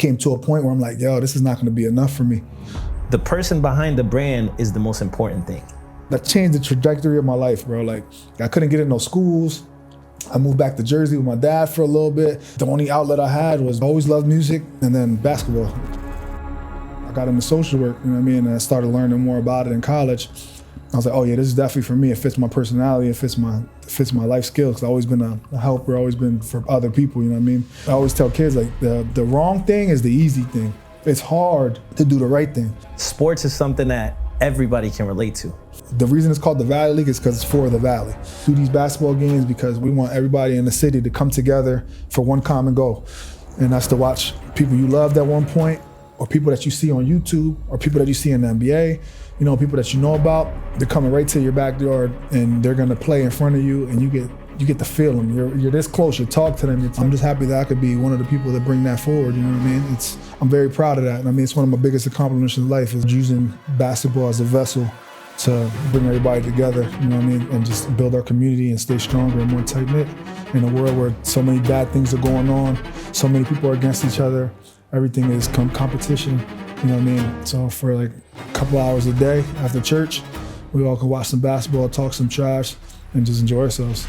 came to a point where I'm like, yo, this is not gonna be enough for me. The person behind the brand is the most important thing. That changed the trajectory of my life, bro. Like, I couldn't get in no schools. I moved back to Jersey with my dad for a little bit. The only outlet I had was I always loved music and then basketball. I got into social work, you know what I mean? And I started learning more about it in college. I was like, oh yeah, this is definitely for me. It fits my personality, it fits my life skills. Cause I've always been a helper, always been for other people, you know what I mean? I always tell kids, like, the wrong thing is the easy thing. It's hard to do the right thing. Sports is something that everybody can relate to. The reason it's called the Valley League is because it's for the Valley. We do these basketball games because we want everybody in the city to come together for one common goal. And that's to watch people you loved at one point, or people that you see on YouTube, or people that you see in the NBA, you know, people that you know about. They're coming right to your backyard and they're gonna play in front of you, and you get to feel them. You're this close, you talk to them. I'm just happy that I could be one of the people that bring that forward, you know what I mean? I'm very proud of that. And I mean, it's one of my biggest accomplishments in life, is using basketball as a vessel to bring everybody together, you know what I mean, and just build our community and stay stronger and more tight-knit in a world where so many bad things are going on, so many people are against each other, everything is competition, you know what I mean? So for like a couple hours a day after church, we all can watch some basketball, talk some trash, and just enjoy ourselves.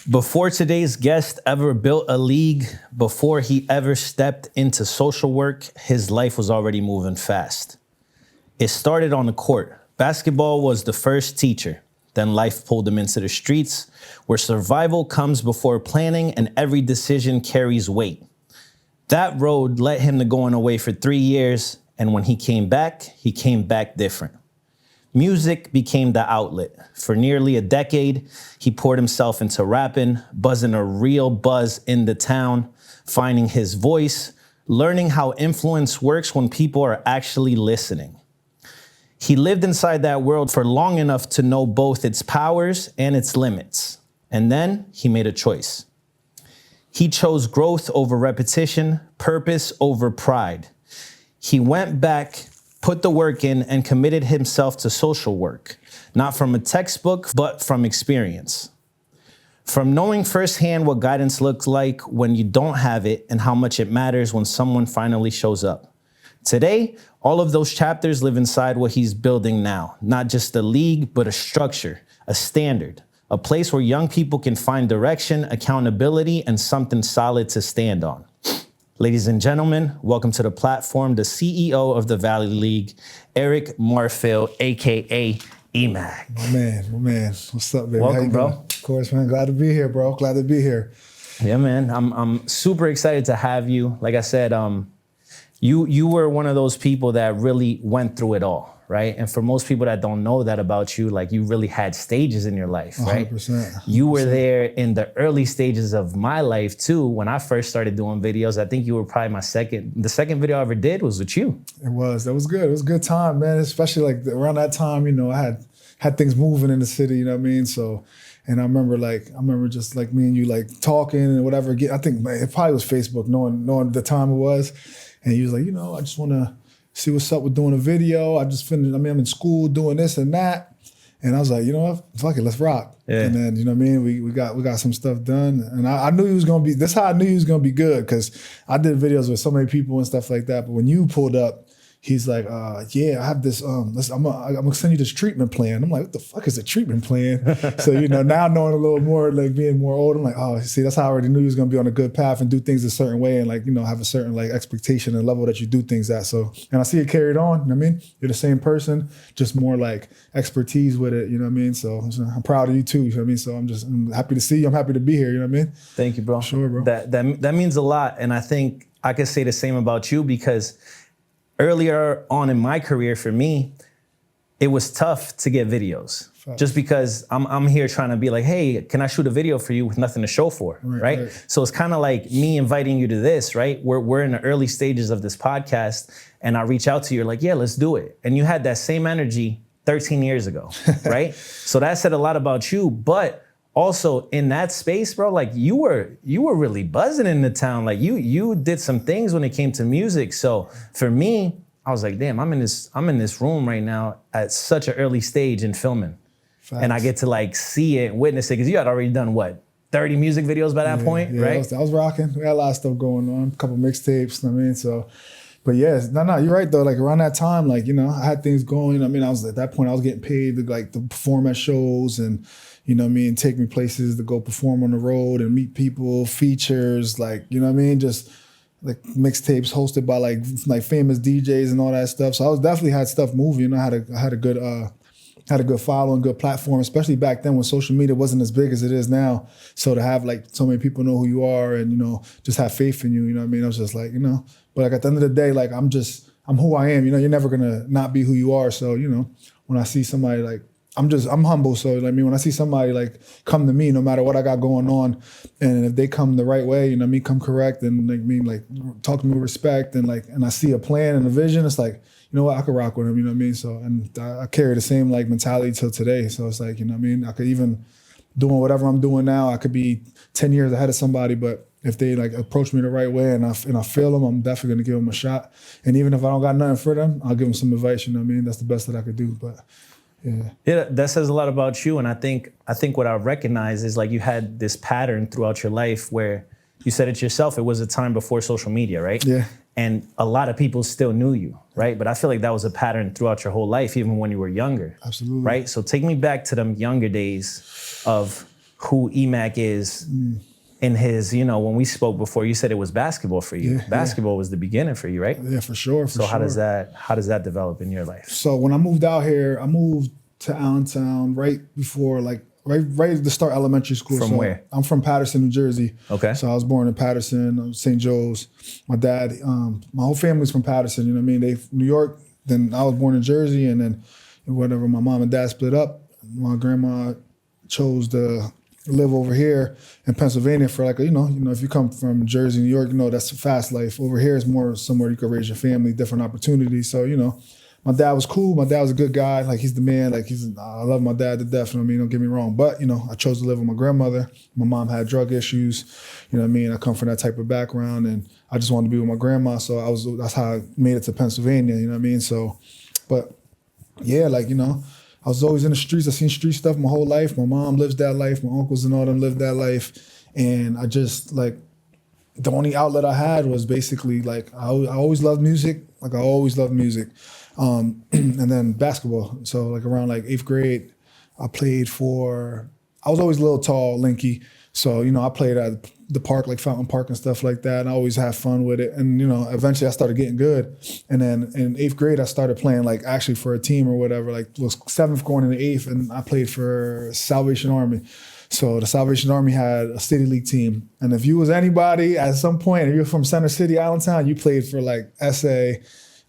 Before today's guest ever built a league, before he ever stepped into social work, his life was already moving fast. It started on the court. Basketball was the first teacher. Then life pulled him into the streets, where survival comes before planning and every decision carries weight. That road led him to going away for 3 years, and when he came back different. Music became the outlet. For nearly a decade, he poured himself into rapping, buzzing a real buzz in the town, finding his voice, learning how influence works when people are actually listening. He lived inside that world for long enough to know both its powers and its limits. And then he made a choice. He chose growth over repetition, purpose over pride. He went back, put the work in, and committed himself to social work, not from a textbook, but from experience. From knowing firsthand what guidance looks like when you don't have it and how much it matters when someone finally shows up. Today, all of those chapters live inside what he's building now, not just a league, but a structure, a standard, a place where young people can find direction, accountability, and something solid to stand on. Ladies and gentlemen, welcome to the platform, the CEO of the Valley League, Eric Marfil, AKA Emac. My man. What's up, baby? Welcome, bro. Of course, man. Glad to be here, bro. Glad to be here. Yeah, man. I'm super excited to have you. Like I said, you were one of those people that really went through it all, right? And for most people that don't know that about you, like, you really had stages in your life, right? 100%. You were there in the early stages of my life too. When I first started doing videos, I think you were probably the second video I ever did was with you. That was good. It was a good time, man. Especially like around that time, you know, I had things moving in the city, you know what I mean? So, and I remember just like me and you like talking and whatever. I think, man, it probably was Facebook, knowing the time it was. And he was like, you know, I just want to see what's up with doing a video. I just finished, I'm in school doing this and that. And I was like, you know what, fuck it, let's rock. Yeah. And then, you know what I mean, we got some stuff done. And I knew he was going to be, that's how I knew he was going to be good, because I did videos with so many people and stuff like that. But when you pulled up, he's like, yeah, I have this, I'm gonna send you this treatment plan. I'm like, what the fuck is a treatment plan? So, you know, now knowing a little more, like being more old, I'm like, oh, see, that's how I already knew he was gonna be on a good path and do things a certain way, and like, you know, have a certain like expectation and level that you do things at. So, and I see it carried on, you know what I mean? You're the same person, just more like expertise with it, you know what I mean? So I'm proud of you too, you know what I mean? So I'm happy to see you, I'm happy to be here, you know what I mean? Thank you, bro. Sure, bro. That means a lot. And I think I could say the same about you, because earlier on in my career, for me, it was tough to get videos. Facts. Just because I'm here trying to be like, hey, can I shoot a video for you with nothing to show for, right? So it's kind of like me inviting you to this, right? We're in the early stages of this podcast, and I reach out to you, you're like, yeah, let's do it. And you had that same energy 13 years ago, right? So that said a lot about you, but also in that space, bro, like you were really buzzing in the town. Like you did some things when it came to music. So for me, I was like, damn, I'm in this room right now at such an early stage in filming. Facts. And I get to like see it, witness it, because you had already done what? 30 music videos by that point, yeah, right? I was rocking. We had a lot of stuff going on, a couple mixtapes, you know what I mean? So, but yeah, no, you're right though. Like around that time, like, you know, I had things going. I mean, I was at that point, I was getting paid to perform at shows and, you know what I mean, take me places to go perform on the road and meet people, features, like, you know what I mean? Just like mixtapes hosted by like famous DJs and all that stuff. So I was definitely had stuff moving. You know, I had a good following, good platform, especially back then when social media wasn't as big as it is now. So to have like so many people know who you are and, you know, just have faith in you, you know what I mean? I was just like, you know, but like at the end of the day, like I'm who I am. You know, you're never gonna not be who you are. So, you know, when I see somebody like, I'm humble. So I mean, when I see somebody like come to me, no matter what I got going on, and if they come the right way, you know what I mean, come correct and like talk to me with respect and I see a plan and a vision, it's like, you know what, I could rock with them, you know what I mean? So, and I carry the same like mentality till today. So it's like, you know what I mean? I could even doing whatever I'm doing now, I could be 10 years ahead of somebody, but if they like approach me the right way and I feel them, I'm definitely gonna give them a shot. And even if I don't got nothing for them, I'll give them some advice, you know what I mean? That's the best that I could do, but yeah. Yeah, that says a lot about you. And I think what I recognize is like you had this pattern throughout your life where you said it yourself, it was a time before social media, right? Yeah. And a lot of people still knew you, right? But I feel like that was a pattern throughout your whole life, even when you were younger. Absolutely. Right? So take me back to them younger days of who Emac is in his, you know, when we spoke before, you said it was basketball for you. Basketball was the beginning for you, right? Yeah, for sure. So how does that develop in your life? So when I moved out here, I moved to Allentown right before right to start elementary school. From where? I'm from Paterson, New Jersey. Okay. So I was born in Paterson, St. Joe's. My dad, my whole family's from Paterson, you know what I mean? New York, then I was born in Jersey, and then whatever, my mom and dad split up. My grandma chose to live over here in Pennsylvania for like, you know, if you come from Jersey, New York, you know, that's a fast life. Over here is more somewhere you could raise your family, different opportunities. So, you know, my dad was cool. My dad was a good guy. Like, he's the man. Like, I love my dad to death. You know what I mean? Don't get me wrong. But, you know, I chose to live with my grandmother. My mom had drug issues. You know what I mean? I come from that type of background, and I just wanted to be with my grandma. So that's how I made it to Pennsylvania. You know what I mean? So, but yeah, like, you know, I was always in the streets. I seen street stuff my whole life. My mom lives that life. My uncles and all them lived that life. And I just, like, the only outlet I had was basically, like, I always loved music. Like, I always loved music. And then basketball. So, like, around, like, 8th grade, I was always a little tall, lanky. So, you know, I played at the park, like Fountain Park and stuff like that, and I always had fun with it. And, you know, eventually I started getting good. And then in 8th grade, I started playing, like, actually for a team or whatever. Like, it was 7th going into 8th, and I played for Salvation Army. So the Salvation Army had a city league team. And if you was anybody at some point, if you're from Center City, Allentown, you played for, like, SA,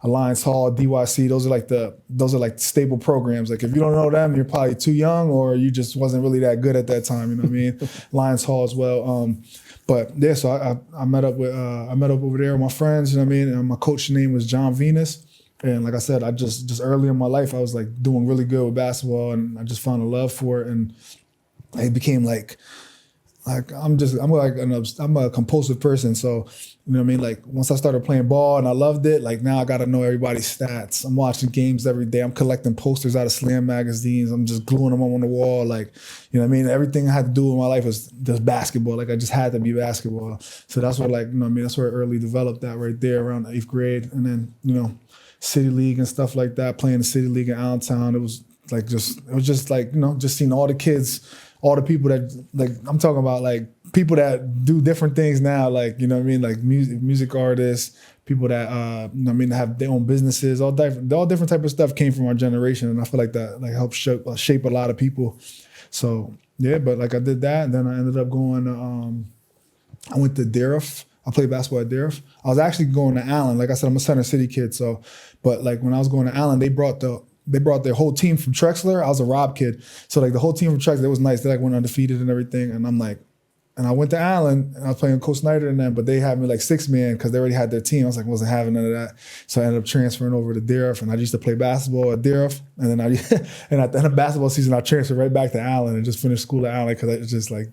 Alliance Hall, DYC. Those are like stable programs. Like, if you don't know them, you're probably too young, or you just wasn't really that good at that time. You know what I mean? Alliance Hall as well. But yeah, so I met up over there with my friends. You know what I mean? And my coach's name was John Venus. And like I said, I just early in my life, I was like doing really good with basketball, and I just found a love for it, and it became like I'm a compulsive person. So, you know what I mean? Like, once I started playing ball and I loved it, like, now I got to know everybody's stats. I'm watching games every day. I'm collecting posters out of Slam magazines. I'm just gluing them on the wall. Like, you know what I mean? Everything I had to do in my life was just basketball. Like, I just had to be basketball. So that's what, like, you know what I mean? That's where I early developed that right there around the 8th grade. And then, you know, city league and stuff like that, playing the city league in Allentown. It was just like, you know, just seeing all the kids, all the people that, like, I'm talking about, like, people that do different things now, like, you know what I mean, like music artists, people that, you know what I mean, have their own businesses, all different type of stuff came from our generation, and I feel like that, like, helped shape a lot of people. So yeah, but like, I did that, and then I ended up going. I went to Darif. I played basketball at Darif. I was actually going to Allen. Like I said, I'm a Center City kid. So, but like, when I was going to Allen, they brought their whole team from Trexler. I was a Rob kid. So, like, the whole team from Trexler, it was nice. They, like, went undefeated and everything. And I'm like, and I went to Allen, and I was playing with Coach Snyder and them, but they had me like 6-man because they already had their team. I was like, wasn't having none of that. So I ended up transferring over to Darif, and I used to play basketball at Darif. And then and at the end of basketball season, I transferred right back to Allen and just finished school at Allen, because it was just like,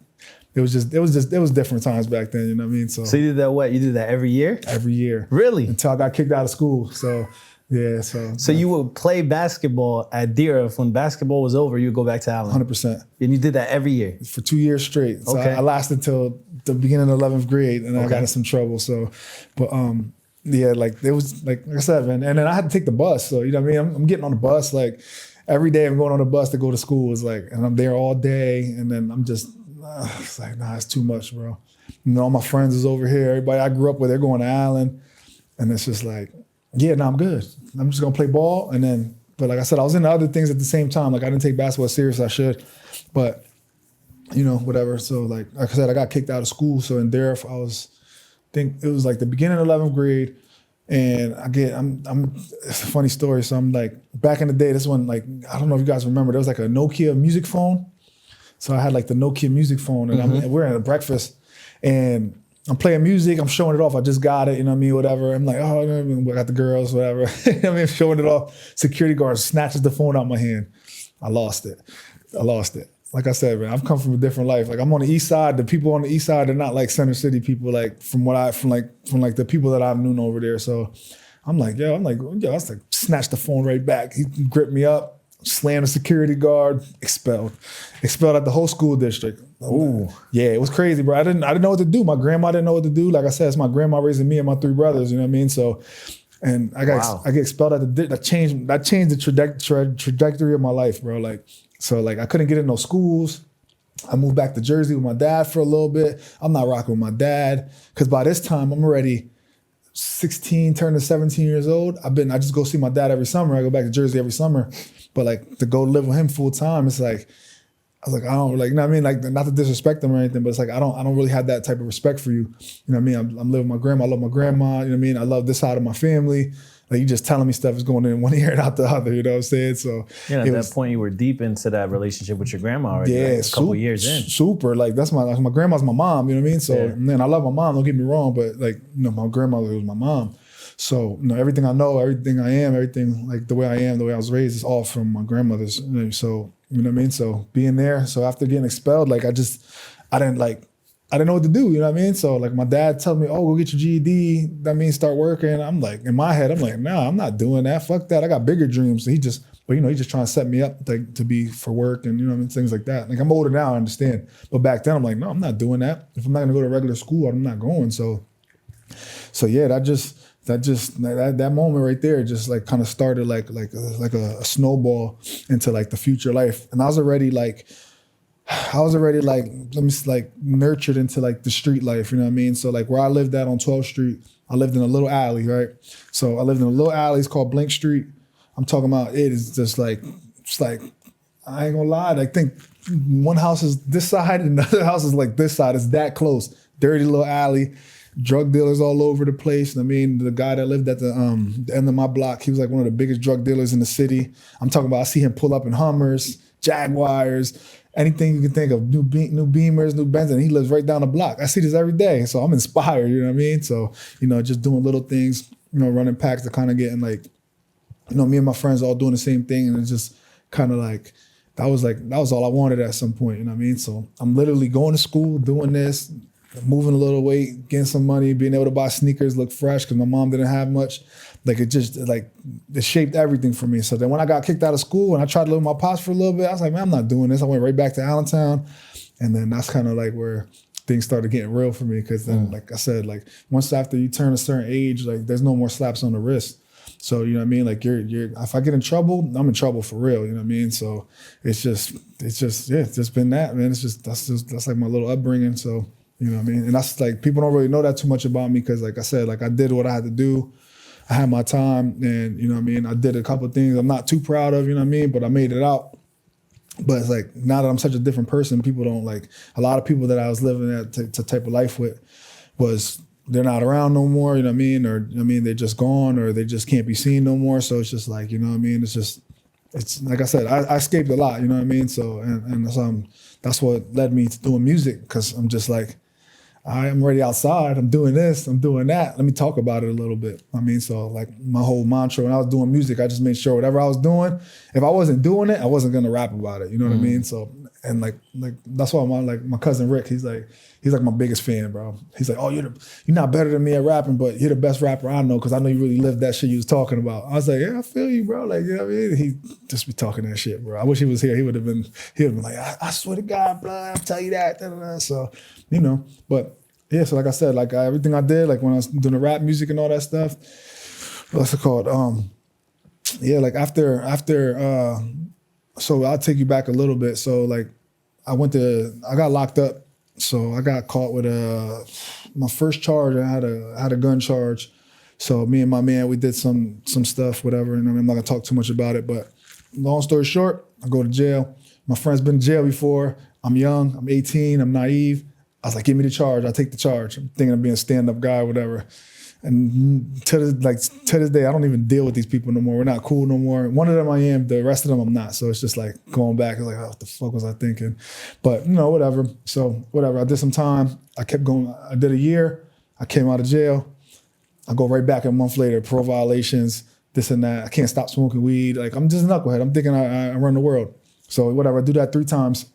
it was different times back then, you know what I mean? So you did that what? You did that every year? Every year. Really? Until I got kicked out of school. So Yeah, So you would play basketball at Deer. If when basketball was over, you would go back to Allen. 100%. And you did that every year? For 2 years straight. So Okay. I lasted till the beginning of 11th grade, and I got in some trouble. So, but yeah, like it was like I said, man. And then I had to take the bus. So you know what I mean? I'm getting on the bus like every day. I'm going on the bus to go to school. It's like, and I'm there all day, and then I'm just it's like, nah, it's too much, bro. You know, all my friends is over here. Everybody I grew up with, they're going to Allen, and it's just like, yeah, no, I'm good. I'm just gonna play ball, and then. But like I said, I was into other things at the same time. Like I didn't take basketball serious. I should, but you know, whatever. So like I said, I got kicked out of school. So in there, I think it was like the beginning of 11th grade, and it's a funny story. So I'm like, back in the day, this one, like, I don't know if you guys remember, there was like a Nokia music phone. So I had like the Nokia music phone, and we're at a breakfast, and I'm playing music, I'm showing it off. I just got it, you know what I mean, whatever. I'm like, oh, I got the girls, whatever. I mean, showing it off. Security guard snatches the phone out my hand. I lost it. Like I said, man, I've come from a different life. Like I'm on the east side. The people on the east side, they're not like Center City people, like from the people that I've known over there. So I'm like, I was like, snatched the phone right back. He gripped me up, slammed the security guard, expelled at the whole school district. Ooh. Yeah, it was crazy, bro. I didn't know what to do. My grandma didn't know what to do. Like I said, it's my grandma raising me and my 3 brothers. You know what I mean? So, and I get expelled at that changed the trajectory of my life, bro. Like, so like I couldn't get in no schools. I moved back to Jersey with my dad for a little bit. I'm not rocking with my dad because by this time I'm already 16, turning 17 years old. I just go see my dad every summer. I go back to Jersey every summer, but like to go live with him full time, it's like. I was like, I don't like, you know what I mean? Like, not to disrespect them or anything, but it's like, I don't really have that type of respect for you. You know what I mean? I'm living with my grandma. I love my grandma. You know what I mean? I love this side of my family. Like, you just telling me stuff is going in one ear and out the other. You know what I'm saying? So yeah, at that point, you were deep into that relationship with your grandma already. Yeah, like a couple years in. Super. Like, my grandma's my mom. You know what I mean? So, man, I love my mom. Don't get me wrong, but like, you know, my grandmother was my mom. So, you know, everything I know, everything I am, everything like the way I am, the way I was raised is all from my grandmother's. You know, so, you know what I mean? So being there, so after getting expelled, like I didn't know what to do, you know what I mean? So like my dad told me, oh, go get your GED. That means start working. I'm like, in my head, I'm like, nah, I'm not doing that. Fuck that. I got bigger dreams. So he's just trying to set me up to be for work and, you know what I mean? Things like that. Like I'm older now, I understand. But back then I'm like, no, I'm not doing that. If I'm not gonna go to regular school, I'm not going. So yeah, that moment right there just like kind of started like a snowball into like the future life. And I was already like nurtured into like the street life, you know what I mean? So like where I lived at on 12th Street, I lived in a little alley, right? So I lived in a little alley, it's called Blink Street. I'm talking about it is just like, it's like, I ain't gonna lie, I think one house is this side and another house is like this side. It's that close. Dirty little alley. Drug dealers all over the place. I mean, the guy that lived at the end of my block, he was like one of the biggest drug dealers in the city. I'm talking about, I see him pull up in Hummers, Jaguars, anything you can think of, new Beamers, new Benz, and he lives right down the block. I see this every day, so I'm inspired, you know what I mean? So, you know, just doing little things, you know, running packs to kind of getting like, you know, me and my friends all doing the same thing, and it's just kind of like, that was all I wanted at some point, you know what I mean? So I'm literally going to school, doing this, moving a little weight, getting some money, being able to buy sneakers, look fresh because my mom didn't have much. Like it just like it shaped everything for me. So then when I got kicked out of school and I tried to live with my pops for a little bit, I was like, man, I'm not doing this. I went right back to Allentown. And then that's kind of like where things started getting real for me. Cause then, like I said, like once after you turn a certain age, like there's no more slaps on the wrist. So, you know what I mean? Like you're if I get in trouble, I'm in trouble for real. You know what I mean? So it's just been that, man. That's like my little upbringing. So, you know what I mean? And that's like, people don't really know that too much about me because like I said, like I did what I had to do. I had my time and, you know what I mean? I did a couple of things I'm not too proud of, you know what I mean? But I made it out. But it's like, now that I'm such a different person, people don't like, a lot of people that I was living that type of life with they're not around no more, you know what I mean? Or, you know what I mean, they're just gone or they just can't be seen no more. So it's just like, you know what I mean? It's like I said, I escaped a lot, you know what I mean? So, and that's what led me to doing music because I'm just like, I'm already outside, I'm doing this, I'm doing that. Let me talk about it a little bit. I mean, so like my whole mantra when I was doing music, I just made sure whatever I was doing, if I wasn't doing it, I wasn't gonna rap about it, you know what I mean? So And like that's why my cousin Rick, he's like my biggest fan, bro. He's like, oh, you're not better than me at rapping, but you're the best rapper I know because I know you really lived that shit you was talking about. I was like, yeah, I feel you, bro. Like, you know what I mean? He just be talking that shit, bro. I wish he was here. He would have been like, I swear to God, bro, I'll tell you that. Da, da, da. So, you know, but yeah, so like I said, like everything I did, like when I was doing the rap music and all that stuff, what's it called? Yeah, like after so I'll take you back a little bit. So like I got locked up. So I got caught with my first charge. I had a gun charge. So me and my man, we did some stuff, whatever. And I'm not gonna talk too much about it, but long story short, I go to jail. My friend's been in jail before. I'm young, I'm 18, I'm naive. I was like, give me the charge, I'll take the charge. I'm thinking of being a stand-up guy or whatever. And to this day, I don't even deal with these people no more. We're not cool no more. One of them I am, the rest of them I'm not. So it's just like going back, it's like, oh, what the fuck was I thinking? But you know, whatever. So whatever, I did some time. I kept going, I did a year. I came out of jail. I go right back a month later, parole violations, this and that. I can't stop smoking weed. Like I'm just a knucklehead. I'm thinking I run the world. So whatever, I do that 3 times.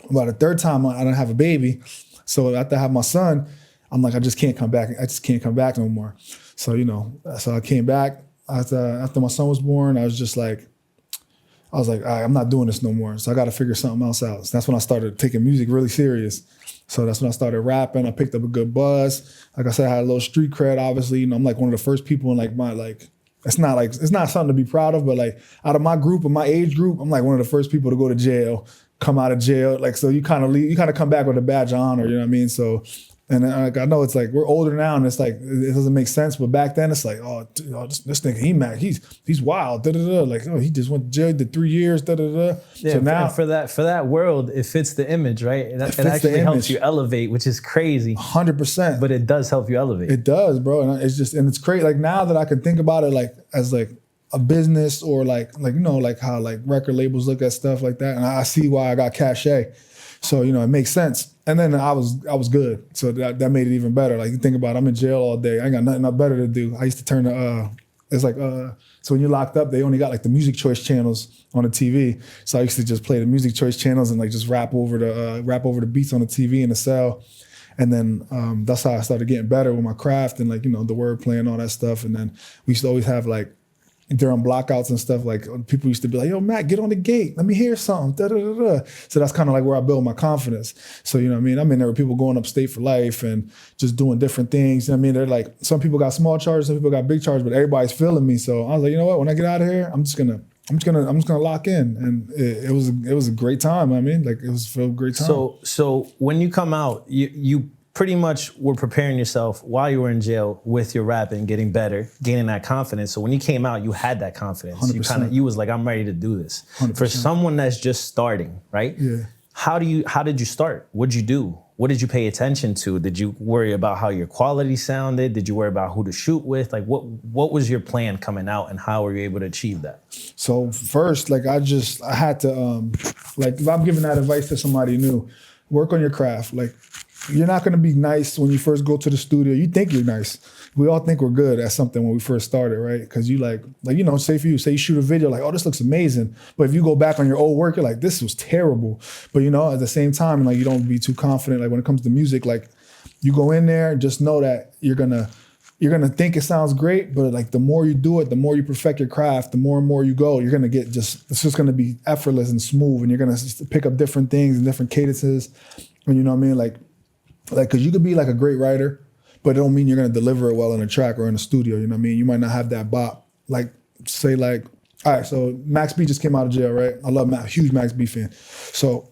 About the 3rd time, I don't have a baby. So after I have my son, I'm like, I just can't come back. I just can't come back no more. So, you know, so I came back after my son was born. I was like, all right, I'm not doing this no more. So I got to figure something else out. So that's when I started taking music really serious. So that's when I started rapping. I picked up a good buzz. Like I said, I had a little street cred, obviously. You know, I'm like one of the first people in it's not something to be proud of, but like out of my group, of my age group, I'm like one of the first people to go to jail, come out of jail. Like, so you kind of come back with a badge of honor, you know what I mean? So, and like, I know it's like, we're older now and it's like, it doesn't make sense. But back then it's like, oh, this nigga Emac, he's wild, da, da, da. Like, oh, he just went to jail, did 3 years, da, da, da. Yeah, so now for that world, it fits the image, right? It actually helps you elevate, which is crazy. 100%. But it does help you elevate. It does, bro. And it's crazy. Like now that I can think about it like as like a business or like you know, like how like record labels look at stuff like that. And I see why I got cachet. So, you know, it makes sense. And then I was good. So that made it even better. Like you think about it, I'm in jail all day. I ain't got nothing better to do. I used to turn it's like, so when you're locked up, they only got like the music choice channels on the TV. So I used to just play the music choice channels and like just rap over the beats on the TV in the cell. And then that's how I started getting better with my craft and like, you know, the wordplay and all that stuff. And then we used to always have like, during blockouts and stuff, like people used to be like, yo, Matt, get on the gate. Let me hear something. Da, da, da, da. So that's kind of like where I build my confidence. So, you know what I mean? I'm in there with people going upstate for life and just doing different things. You know what I mean? They're like, some people got small charges, some people got big charges, but everybody's feeling me. So I was like, you know what? When I get out of here, I'm just gonna lock in. And it was a great time. I mean, like it was a great time. So when you come out, you pretty much were preparing yourself while you were in jail with your rapping, getting better, gaining that confidence. So when you came out, you had that confidence. 100%. You was like, I'm ready to do this. 100%. For someone that's just starting, right? Yeah. How did you start? What'd you do? What did you pay attention to? Did you worry about how your quality sounded? Did you worry about who to shoot with? Like what was your plan coming out and how were you able to achieve that? So first, like I had to, like if I'm giving that advice to somebody new, work on your craft. Like you're not gonna be nice when you first go to the studio. You think you're nice. We all think we're good at something when we first started, right? Because you like, you know, say you shoot a video, like, oh, this looks amazing. But if you go back on your old work, you're like, this was terrible. But you know, at the same time, like you don't be too confident. Like when it comes to music, like you go in there, just know that you're gonna think it sounds great, but like the more you do it, the more you perfect your craft, the more and more you go, you're gonna get it's just gonna be effortless and smooth, and you're gonna pick up different things and different cadences. And you know what I mean? Like, cause you could be like a great writer, but it don't mean you're gonna deliver it well in a track or in a studio, you know what I mean? You might not have that bop. Like, say like, all right, so Max B just came out of jail, right? I love Max, huge Max B fan. So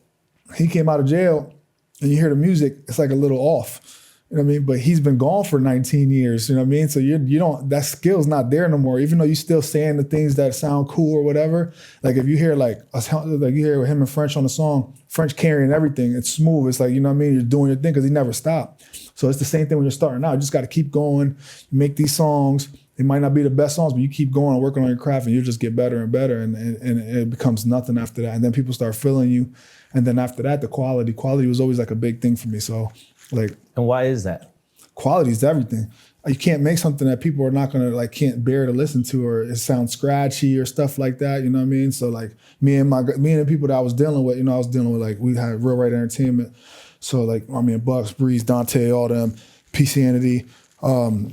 he came out of jail and you hear the music, it's like a little off. You know what I mean? But he's been gone for 19 years, you know what I mean? So you don't, that skill's not there no more, even though you're still saying the things that sound cool or whatever. Like if you hear like you hear him and French on the song, French carrying everything, it's smooth. It's like, you know what I mean? You're doing your thing because he never stopped. So it's the same thing when you're starting out. You just got to keep going, make these songs. It might not be the best songs, but you keep going and working on your craft and you just get better and better and it becomes nothing after that. And then people start feeling you. And then after that, the quality was always like a big thing for me. So like. And why is that? quality is everything. You can't make something that people are not gonna like can't bear to listen to, or it sounds scratchy or stuff like that. You know what I mean? So like me and the people that I was dealing with, I was dealing with like we had Real Right Entertainment. So like Bucks, Breeze, Dante, all them, PC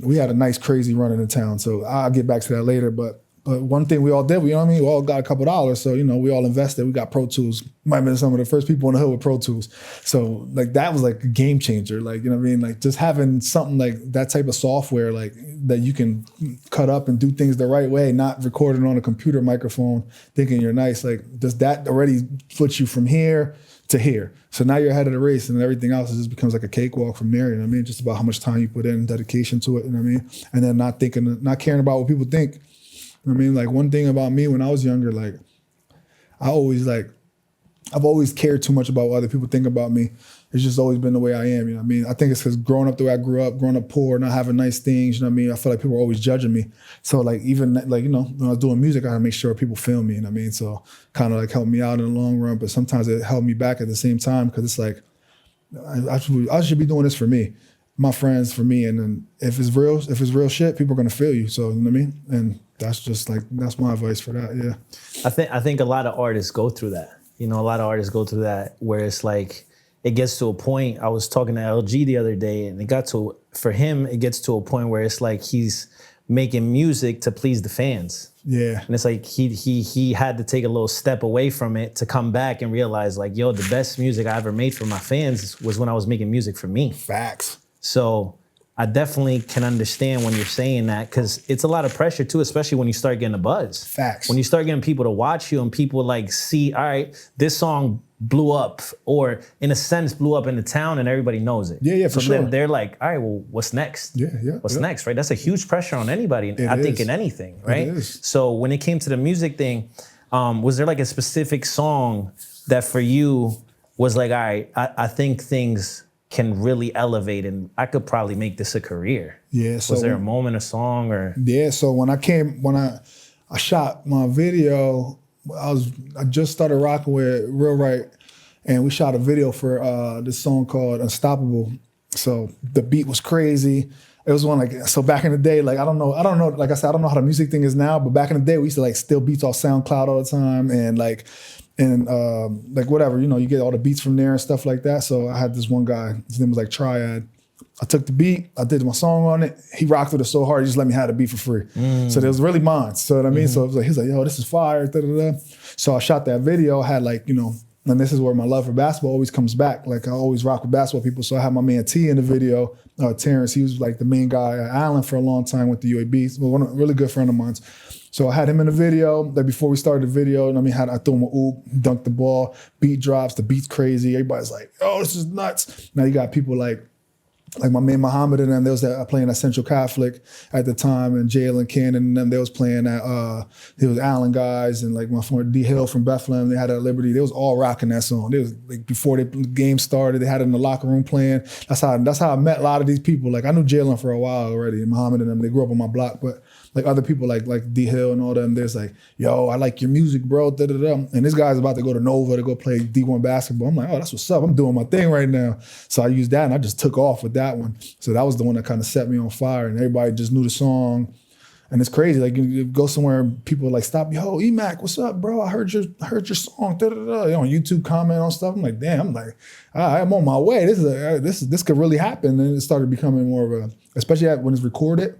we had a nice crazy run in the town. So I'll get back to that later. But one thing we all did, we all got a couple dollars. So, we all invested. We got Pro Tools. Might have been some of the first people in the hood with Pro Tools. So like that was like a game changer. Like, like just having something like that type of software, like that you can cut up and do things the right way, not recording on a computer microphone, thinking you're nice. Like does that already put you from here to here? So now you're ahead of the race, and everything else just becomes like a cakewalk from there. You know what I mean? Just about how much time you put in, dedication to it. You know what I mean? And then not caring about what people think. I mean, like one thing about me when I was younger, like I've always cared too much about what other people think about me. It's just always been the way I am, you know what I mean? I think it's because growing up the way I grew up, growing up poor, not having nice things, you know what I mean? I feel like people were always judging me. So like even like, when I was doing music, I had to make sure people feel me, you know what I mean? So kind of like helped me out in the long run, but sometimes it held me back at the same time because it's like, I should be doing this for me, my friends, for me. And then if it's real shit, people are gonna feel you. So, you know what I mean? And that's my advice for that, yeah. I think a lot of artists go through that. A lot of artists go through that where it's like, it gets to a point, I was talking to LG the other day, and for him, it gets to a point where it's like he's making music to please the fans. Yeah. And it's like he had to take a little step away from it to come back and realize like, yo, the best music I ever made for my fans was when I was making music for me. Facts. So I definitely can understand when you're saying that, because it's a lot of pressure too, especially when you start getting a buzz. Facts. When you start getting people to watch you and people like see, all right, this song blew up, or in a sense blew up in the town and everybody knows it. Yeah, for sure. They're like, all right, well, what's next? Yeah. What's next, right? That's a huge pressure on anybody, I think in anything, right? It is. So when it came to the music thing, was there like a specific song that for you was like, all right, I think things can really elevate and I could probably make this a career? Yeah. So was there a moment, a song, or? Yeah. So when I shot my video, I just started rocking with Real Right, and we shot a video for this song called Unstoppable. So the beat was crazy. It was one like, so back in the day, like I don't know, like I said, I don't know how the music thing is now, but back in the day we used to like steal beats off SoundCloud all the time, and like whatever, you get all the beats from there and stuff like that. So I had this one guy, his name was like Triad. I took the beat, I did my song on it. He rocked with it so hard, he just let me have the beat for free. So it was really mine. So what I mean? So it was like, he was like, yo, this is fire. Da, da, da. So I shot that video, had like, and this is where my love for basketball always comes back. Like I always rock with basketball people. So I had my man T in the video, Terrence. He was like the main guy at Allen for a long time with the UAB. Well, a really good friend of mine. So I had him in the video. Like before we started the video, I threw him a oop, dunked the ball, beat drops, the beat's crazy. Everybody's like, oh, this is nuts. Now you got people like my man Muhammad and them, they was playing at Central Catholic at the time, and Jalen Cannon and them, they was playing at, there was Allen guys, and like my friend D Hill from Bethlehem, they had it at Liberty. They was all rocking that song. They was like, before the game started, they had it in the locker room playing. That's how I met a lot of these people. Like I knew Jalen for a while already, and Muhammad and them, they grew up on my block, but like other people like D Hill and all them, there's like, yo, I like your music, bro, da da da. And this guy's about to go to Nova to go play D1 basketball. I'm like, oh, that's what's up. I'm doing my thing right now. So I used that and I just took off with that one. So that was the one that kind of set me on fire, and everybody just knew the song. And it's crazy. Like you go somewhere and people like stop, yo, Emac, what's up, bro? I heard your song, da da da. On YouTube, comment on stuff. I'm like, damn. I'm like, I'm on my way. This could really happen. And it started becoming more of especially when it's recorded,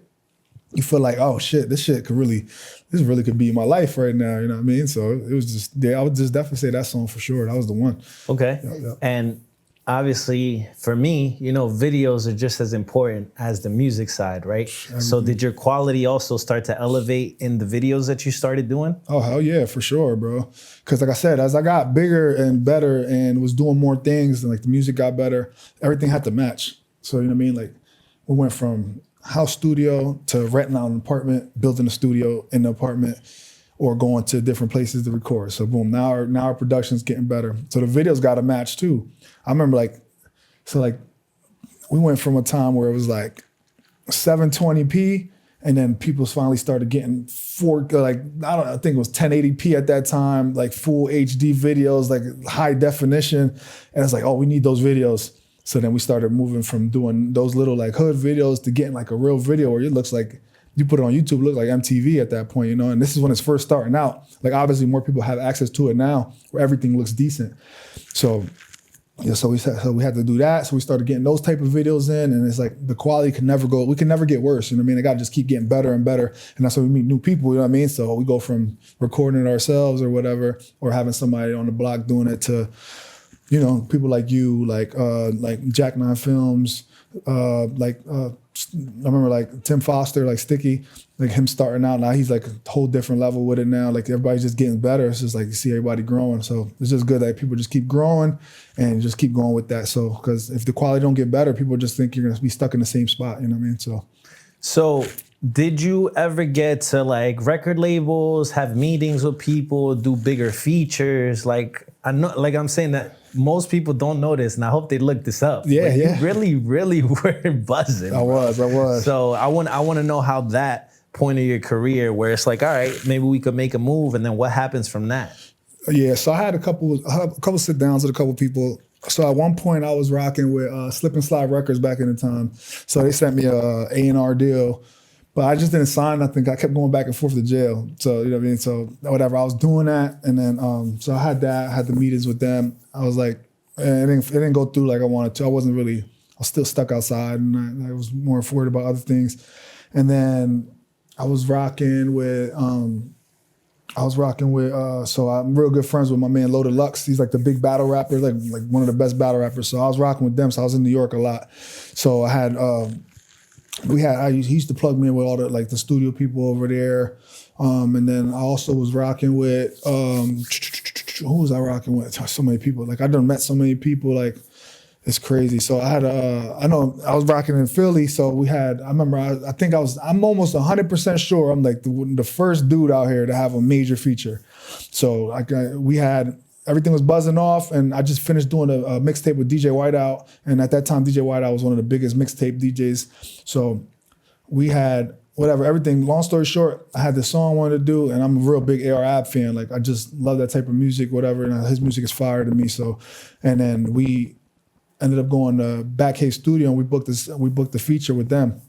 you feel like, oh shit, this really could be my life right now. You know what I mean? So it was just, yeah, I would just definitely say that song for sure. That was the one. Okay. Yeah. And obviously for me, videos are just as important as the music side, right? So did your quality also start to elevate in the videos that you started doing? Oh, hell yeah, for sure, bro. Because like I said, as I got bigger and better and was doing more things, and like the music got better, everything had to match. So, you know what I mean? Like we went from house studio to renting out an apartment, building a studio in the apartment, or going to different places to record. So boom, now our production's getting better. So the videos got to match too. I remember we went from a time where it was like 720p, and then people finally started getting I think it was 1080p at that time, like full HD videos, like high definition. And it's like, oh, we need those videos. So then we started moving from doing those little like hood videos to getting like a real video where it looks like you put it on YouTube, it looked like MTV at that point, you know. And this is when it's first starting out. Like obviously more people have access to it now where everything looks decent. So yeah, so we had to do that. So we started getting those type of videos in, and it's like the quality can never go. We can never get worse. You know what I mean? It got to just keep getting better and better, and that's when we meet new people. You know what I mean? So we go from recording it ourselves or whatever, or having somebody on the block doing it to, you know, people like you, like Jack Nine Films, I remember like Tim Foster, like Sticky, like him starting out. Now he's like a whole different level with it now. Like everybody's just getting better. It's just like you see everybody growing. So it's just good that people just keep growing and just keep going with that. So because if the quality don't get better, people just think you're gonna be stuck in the same spot. You know what I mean? So did you ever get to like record labels, have meetings with people, do bigger features? Like I know, like I'm saying that most people don't know this, and I hope they look this up. Yeah, like, yeah. You really were buzzing. I was. So I want to know how that point of your career, where it's like, all right, maybe we could make a move, and then what happens from that? Yeah, so I had a couple sit downs with a couple people. So at one point I was rocking with Slip and Slide Records back in the time. So they sent me a A&R deal, but I just didn't sign nothing. I kept going back and forth to jail. So, you know what I mean? So whatever, I was doing that. And then, so I had the meetings with them. I was like, it didn't go through like I wanted to. I was still stuck outside, and I was more worried about other things. And then I was rocking with, so I'm real good friends with my man Loaded Lux. He's like the big battle rapper, like one of the best battle rappers. So I was rocking with them. So I was in New York a lot. So I had, he used to plug me in with all the studio people over there. And then I also was rocking with, who was I rocking with? So many people. Like I done met so many people, like it's crazy. So I had, I was rocking in Philly. So I'm almost 100% sure I'm like the first dude out here to have a major feature. So like everything was buzzing off, and I just finished doing a mixtape with DJ Whiteout. And at that time, DJ Whiteout was one of the biggest mixtape DJs. So we had everything. Long story short, I had this song I wanted to do, and I'm a real big AR fan. Like I just love that type of music, whatever. And his music is fire to me. So, and then we ended up going to Backcave Studio, and we booked the feature with them.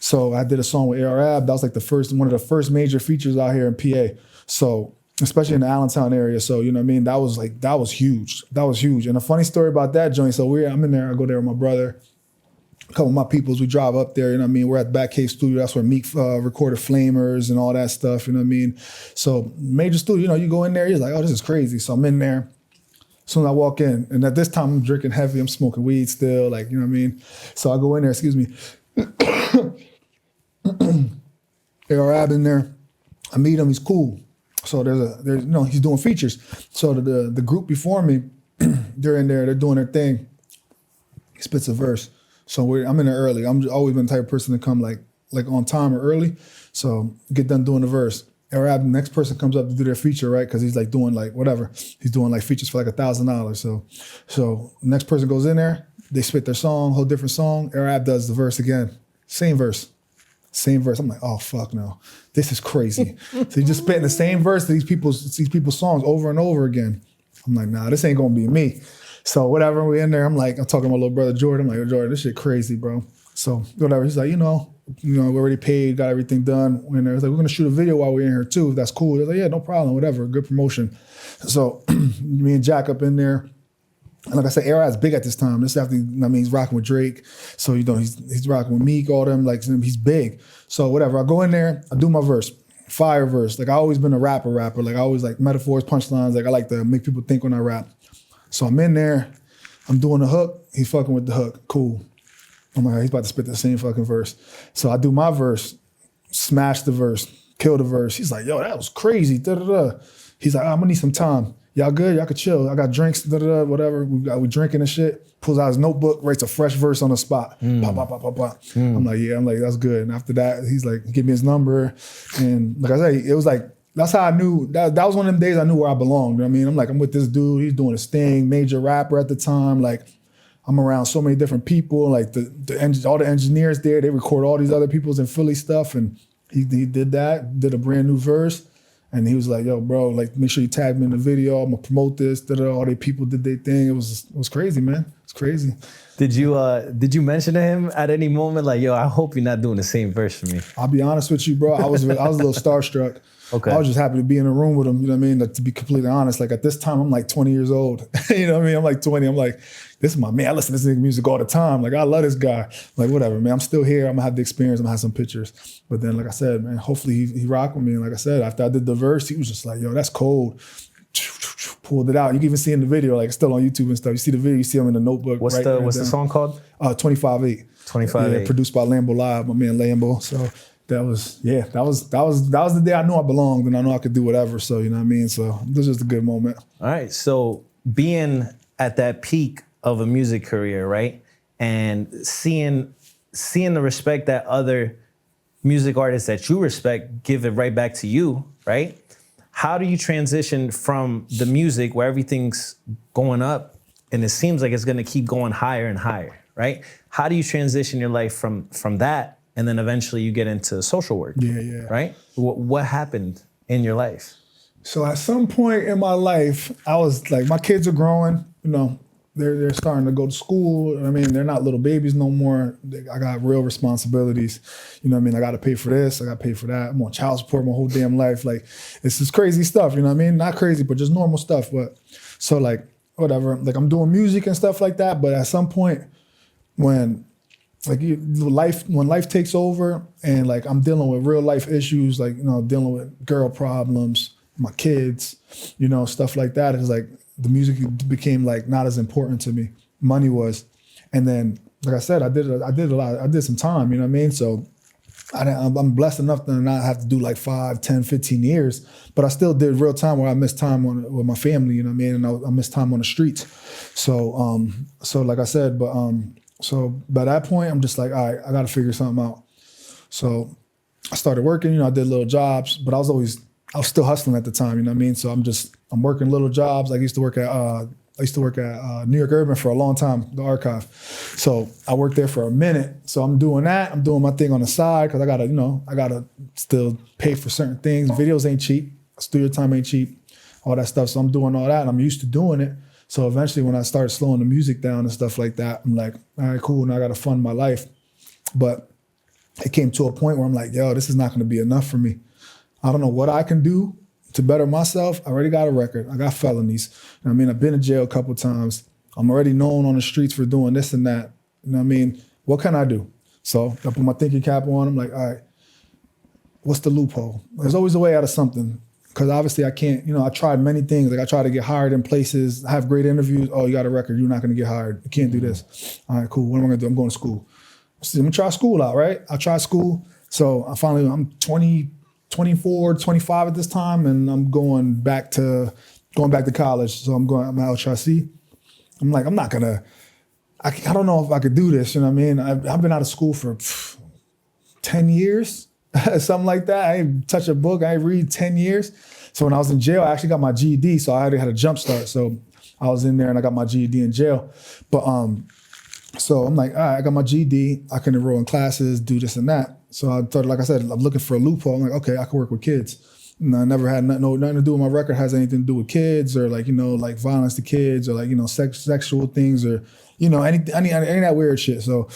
So I did a song with AR. That was like one of the first major features out here in PA. So especially in the Allentown area. So, you know what I mean? That was huge. That was huge. And a funny story about that joint, so I'm in there, I go there with my brother, a couple of my peoples, we drive up there, you know what I mean? We're at the Backcave Studio, that's where Meek recorded Flamers and all that stuff, you know what I mean? So major studio, you know, you go in there, you're like, oh, this is crazy. So I'm in there. As soon as I walk in, and at this time I'm drinking heavy, I'm smoking weed still, like, you know what I mean? So I go in there, excuse me. AR in there, I meet him, he's cool. So he's doing features. So the group before me, they're in there, they're doing their thing. He spits a verse. So I'm in there early. I'm always been the type of person to come like on time or early. So get done doing the verse. The next person comes up to do their feature, right? Because he's like doing like whatever. He's doing like features for like $1,000. So next person goes in there, they spit their song, whole different song. Arab does the verse again. Same verse. I'm like, oh fuck no, this is crazy. So he's just spitting the same verse to these people's songs over and over again. I'm like, nah, this ain't gonna be me. So whatever, we in there. I'm talking to my little brother Jordan. I'm like, yo, Jordan, this shit crazy, bro. So whatever. He's like, you know, we already paid, got everything done. We're in there. He's like, we're gonna shoot a video while we're in here too. If that's cool. He's like, yeah, no problem, whatever. Good promotion. So me and Jack up in there. And like I said, Airrad's big at this time. This after, he's rocking with Drake. So, you know, he's rocking with Meek, all them, like, he's big. So whatever, I go in there, I do my verse, fire verse. Like, I always been a rapper. Like, I always like metaphors, punchlines. Like, I like to make people think when I rap. So I'm in there, I'm doing the hook, he's fucking with the hook, cool. I'm like, he's about to spit the same fucking verse. So I do my verse, smash the verse, kill the verse. He's like, yo, that was crazy, da-da-da. He's like, I'm gonna need some time. Y'all good? Y'all could chill. I got drinks, da-da-da, whatever. We drinking and shit. Pulls out his notebook, writes a fresh verse on the spot. Pop, pop, pop, pop, pop. I'm like, that's good. And after that, he's like, give me his number. And like I said, it was like, that's how I knew, that was one of them days I knew where I belonged. You know what I mean? I'm like, I'm with this dude, he's doing his thing, major rapper at the time. Like, I'm around so many different people, like all the engineers there, they record all these other people's in Philly stuff. And he did that, did a brand new verse. And he was like, yo, bro, like, make sure you tag me in the video. I'm gonna promote this. All the people did their thing. It was crazy, man. It's crazy. Did you mention to him at any moment, like, yo, I hope you're not doing the same verse for me? I'll be honest with you, bro. I was a little starstruck. Okay. I was just happy to be in a room with him, you know what I mean? Like, to be completely honest, like at this time, I'm like 20 years old. You know what I mean? I'm like 20. I'm like, this is my man. I listen to this nigga music all the time. Like, I love this guy. Like, whatever, man. I'm still here. I'm gonna have the experience. I'm gonna have some pictures. But then, like I said, man, hopefully he rocked with me. And like I said, after I did the verse, he was just like, yo, that's cold. Pulled it out. You can even see in the video, like it's still on YouTube and stuff. You see the video, you see him in the notebook. What's the song called? 25-8. 25-8. Yeah, produced by Lambo Live, my man Lambo. So that was the day I knew I belonged and I knew I could do whatever. So you know what I mean? So it was just a good moment. All right. So being at that peak of a music career, right? And seeing the respect that other music artists that you respect give it right back to you, right? How do you transition from the music where everything's going up and it seems like it's gonna keep going higher and higher, right? How do you transition your life from that and then eventually you get into social work? Yeah. Right? What happened in your life? So at some point in my life, I was like, my kids are growing, you know, they're starting to go to school. I mean, they're not little babies no more. I got real responsibilities. You know what I mean? I got to pay for this. I got to pay for that. I'm on child support my whole damn life. Like, it's just crazy stuff. You know what I mean? Not crazy, but just normal stuff. But so like, whatever. Like, I'm doing music and stuff like that. But at some point, when life takes over and like I'm dealing with real life issues, like, you know, dealing with girl problems, my kids, you know, stuff like that. It's like the music became like not as important to me. Money was. And then, like I said, I did some time, you know what I mean? So I'm blessed enough to not have to do like 5, 10, 15 years, but I still did real time where I missed time with my family, you know what I mean? And I missed time on the streets. So like I said, so by that point, I'm just like, all right, I got to figure something out. So I started working, you know, I did little jobs, but I was still hustling at the time, you know what I mean? So I'm working little jobs. Like I used to work at New York Urban for a long time, the archive. So I worked there for a minute. So I'm doing that. I'm doing my thing on the side because I gotta still pay for certain things. Videos ain't cheap. Studio time ain't cheap. All that stuff. So I'm doing all that and I'm used to doing it. So eventually when I started slowing the music down and stuff like that, I'm like, all right, cool, now I gotta fund my life. But it came to a point where I'm like, yo, this is not gonna be enough for me. I don't know what I can do to better myself. I already got a record. I got felonies. You know what I mean? I've been in jail a couple of times. I'm already known on the streets for doing this and that. You know what I mean? What can I do? So I put my thinking cap on. I'm like, all right, what's the loophole? There's always a way out of something. Because obviously I can't, you know, I tried many things. Like I tried to get hired in places, I have great interviews. Oh, you got a record, you're not gonna get hired. You can't do this. All right, cool, what am I gonna do? I'm going to school. So I'm gonna try school out, right? I tried school. So I'm 24, 25 at this time, and I'm going back to college. So I'm at LHRC. I'm like, I don't know if I could do this, you know what I mean? I've been out of school for 10 years. Something like that. I ain't touch a book. I ain't read 10 years. So when I was in jail, I actually got my GED. So I already had a jump start. So I was in there and I got my GED in jail. But so I'm like, all right, I got my GED. I can enroll in classes, do this and that. So I thought, like I said, I'm looking for a loophole. I'm like, okay, I can work with kids. And I never had nothing to do with my record has anything to do with kids or like, you know, like violence to kids or like, you know, sexual things or, you know, any of that weird shit. So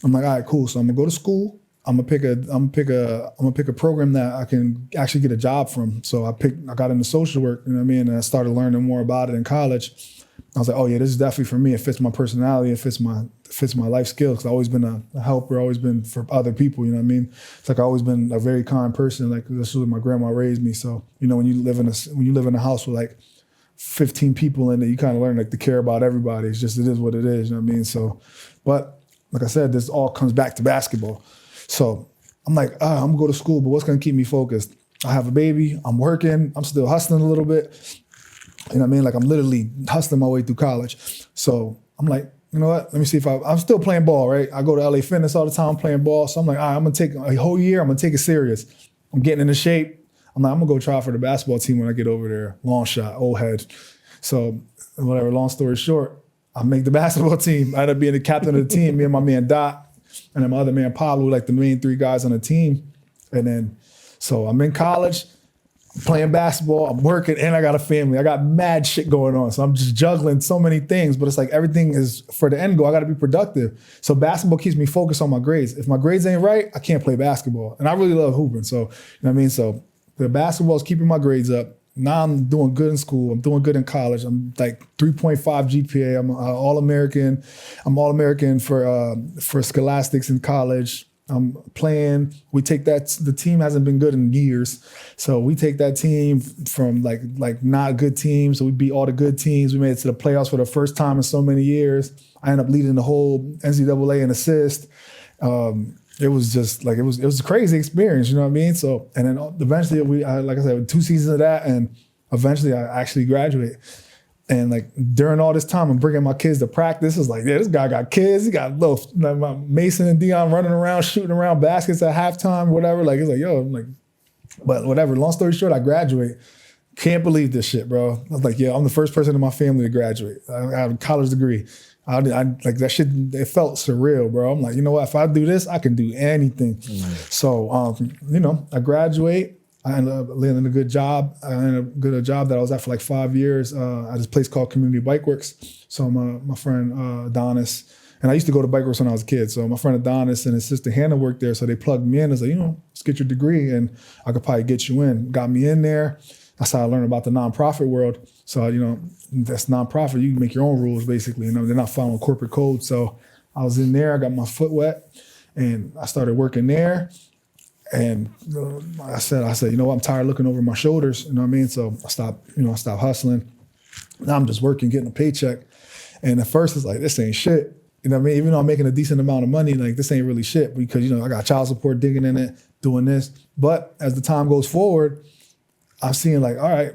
I'm like, all right, cool. So I'm gonna go to school. I'm gonna pick a program that I can actually get a job from. So I got into social work, you know what I mean? And I started learning more about it in college. I was like, oh yeah, this is definitely for me. It fits my personality. It fits my life skills. Cause I've always been a helper, always been for other people, you know what I mean? It's like I've always been a very kind person. Like this is what my grandma raised me. So, you know, when you live in a house with like 15 people in it, you kind of learn like to care about everybody. It is what it is, you know what I mean? So, but like I said, this all comes back to basketball. So I'm like, I'm gonna go to school, but what's gonna keep me focused? I have a baby, I'm working, I'm still hustling a little bit. You know what I mean? Like I'm literally hustling my way through college. So I'm like, you know what? Let me see if I'm still playing ball, right? I go to LA Fitness all the time playing ball. So I'm like, all right, I'm gonna take a whole year, I'm gonna take it serious. I'm getting into shape. I'm like, I'm gonna go try for the basketball team when I get over there. Long shot, old head. So whatever, long story short, I make the basketball team. I end up being the captain of the team, me and my man Dot. And then my other man, Pablo, like the main 3 guys on the team. And then, so I'm in college. playing basketball, I'm working, and I got a family. I got mad shit going on. So I'm just juggling so many things, but it's like everything is for the end goal. I got to be productive. So basketball keeps me focused on my grades. If my grades ain't right, I can't play basketball. And I really love hooping. So, you know what I mean? So the basketball is keeping my grades up. Now I'm doing good in school. I'm doing good in college. I'm like 3.5 GPA. I'm All-American. I'm All-American for scholastics in college. I'm playing. We take that. The team hasn't been good in years, so we take that team from like not good teams. So we beat all the good teams. We made it to the playoffs for the first time in so many years. I ended up leading the whole NCAA in assist. It was just like it was a crazy experience. You know what I mean? So and then eventually like I said, 2 seasons of that, and eventually I actually graduate. And like during all this time, I'm bringing my kids to practice. It's like, yeah, this guy got kids. He got little like Mason and Dion running around, shooting around baskets at halftime, whatever. Like it's like, yo, I'm like, but whatever. Long story short, I graduate. Can't believe this shit, bro. I was like, yeah, I'm the first person in my family to graduate. I have a college degree. I like that shit. It felt surreal, bro. I'm like, you know what? If I do this, I can do anything. So, you know, I graduate. I ended up landing a good job. I ended up getting a job that I was at for like 5 years at this place called Community Bike Works. So my friend Adonis, and I used to go to Bike Works when I was a kid. So my friend Adonis and his sister Hannah worked there. So they plugged me in. It's like, you know, let's get your degree and I could probably get you in. Got me in there. That's how I learned about the nonprofit world. So, you know, that's nonprofit. You can make your own rules, basically. You know, they're not following corporate code. So I was in there. I got my foot wet and I started working there. And I said, you know what, I'm tired of looking over my shoulders, you know what I mean? So I stopped hustling. Now I'm just working, getting a paycheck. And at first it's like, this ain't shit. You know what I mean? Even though I'm making a decent amount of money, like this ain't really shit because, you know, I got child support digging in it, doing this. But as the time goes forward, I'm seeing like, all right,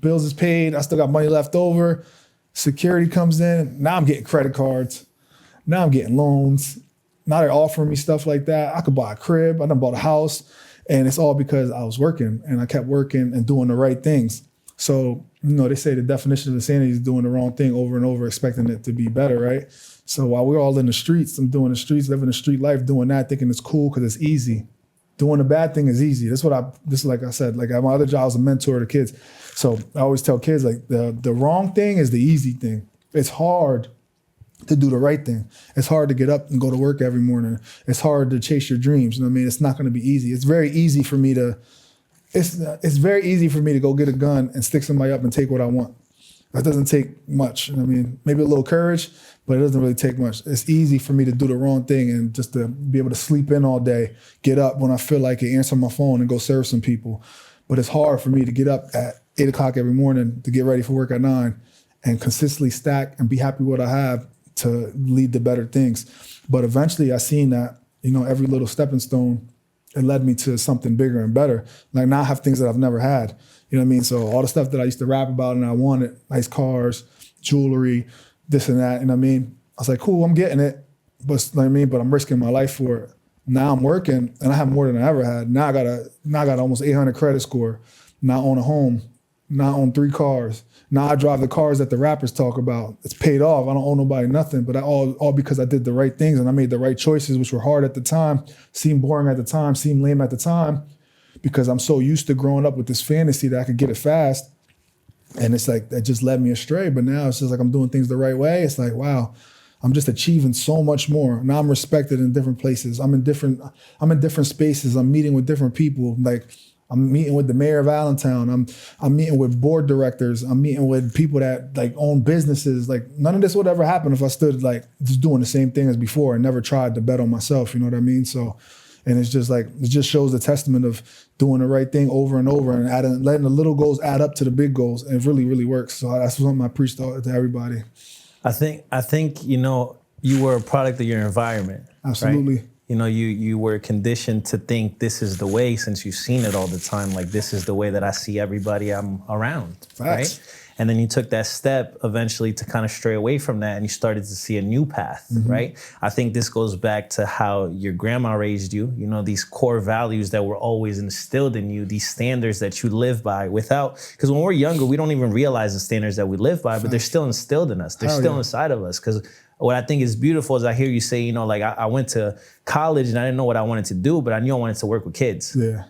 bills is paid. I still got money left over. Security comes in. Now I'm getting credit cards. Now I'm getting loans. Now they're offering me stuff like that. I could buy a crib. I done bought a house. And it's all because I was working and I kept working and doing the right things. So, you know, they say the definition of insanity is doing the wrong thing over and over, expecting it to be better, right? So while we're all in the streets, I'm doing the streets, living the street life, doing that, thinking it's cool because it's easy. Doing the bad thing is easy. This is like I said, like my other job was a mentor to kids. So I always tell kids like the wrong thing is the easy thing. It's hard to do the right thing. It's hard to get up and go to work every morning. It's hard to chase your dreams. You know what I mean? It's not going to be easy. It's very easy for me to go get a gun and stick somebody up and take what I want. That doesn't take much. You know what I mean? Maybe a little courage, but it doesn't really take much. It's easy for me to do the wrong thing and just to be able to sleep in all day, get up when I feel like it, answer my phone and go serve some people. But it's hard for me to get up at 8 o'clock every morning to get ready for work at 9 and consistently stack and be happy with what I have to lead to better things. But eventually I seen that, you know, every little stepping stone, it led me to something bigger and better. Like now I have things that I've never had. You know what I mean? So all the stuff that I used to rap about and I wanted, nice cars, jewelry, this and that, you know what I mean? I was like, cool, I'm getting it. But you know what I mean? But I'm risking my life for it. Now I'm working and I have more than I ever had. Now I got almost 800 credit score. Now I own a home. Now I own 3 cars. Now I drive the cars that the rappers talk about. It's paid off. I don't owe nobody nothing, but all because I did the right things and I made the right choices, which were hard at the time, seemed boring at the time, seemed lame at the time, because I'm so used to growing up with this fantasy that I could get it fast. And it's like, that just led me astray. But now it's just like I'm doing things the right way. It's like, wow, I'm just achieving so much more. Now I'm respected in different places. I'm in different spaces. I'm meeting with different people. Like, I'm meeting with the mayor of Allentown. I'm meeting with board directors. I'm meeting with people that like own businesses. Like none of this would ever happen if I stood like just doing the same thing as before and never tried to bet on myself. You know what I mean? So, and it's just like, it just shows the testament of doing the right thing over and over and letting the little goals add up to the big goals. And it really, really works. So that's something I preach to everybody. I think, you know, you were a product of your environment. Absolutely. Right? You know, you were conditioned to think this is the way since you've seen it all the time. Like, this is the way that I see everybody I'm around, Facts. right? And then you took that step eventually to kind of stray away from that and you started to see a new path, right? I think this goes back to how your grandma raised you, you know, these core values that were always instilled in you, these standards that you live by without, because when we're younger, we don't even realize the standards that we live by, but they're still instilled in us. They're still inside of us. Because what I think is beautiful is I hear you say, you know, like I went to college and I didn't know what I wanted to do, but I knew I wanted to work with kids. Yeah.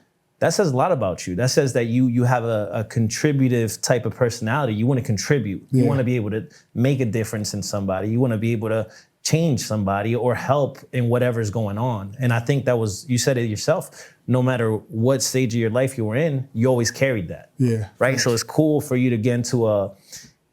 that says a lot about you. That says that you have a contributive type of personality. You want to contribute. You want to be able to make a difference in somebody. You want to be able to change somebody or help in whatever's going on. And I think that was, you said it yourself, no matter what stage of your life you were in, you always carried that. Yeah. Right. So it's cool for you to get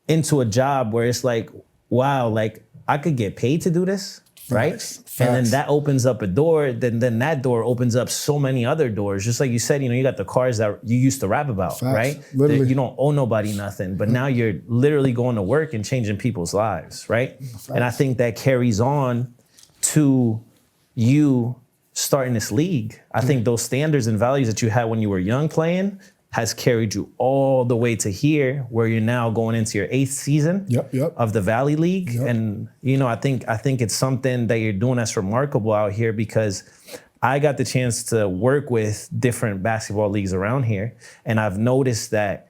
into a job where it's like, wow, like I could get paid to do this. Right. Facts. And then that opens up a door. Then that door opens up so many other doors. Just like you said, you got the cars that you used to rap about, Facts. right? Literally. You don't owe nobody nothing, but now you're literally going to work and changing people's lives, right? Facts. And I think that carries on to you starting this league. I think those standards and values that you had when you were young playing has carried you all the way to here, where you're now going into your 8th season of the Valley League. And, I think it's something that you're doing that's remarkable out here, because I got the chance to work with different basketball leagues around here. And I've noticed that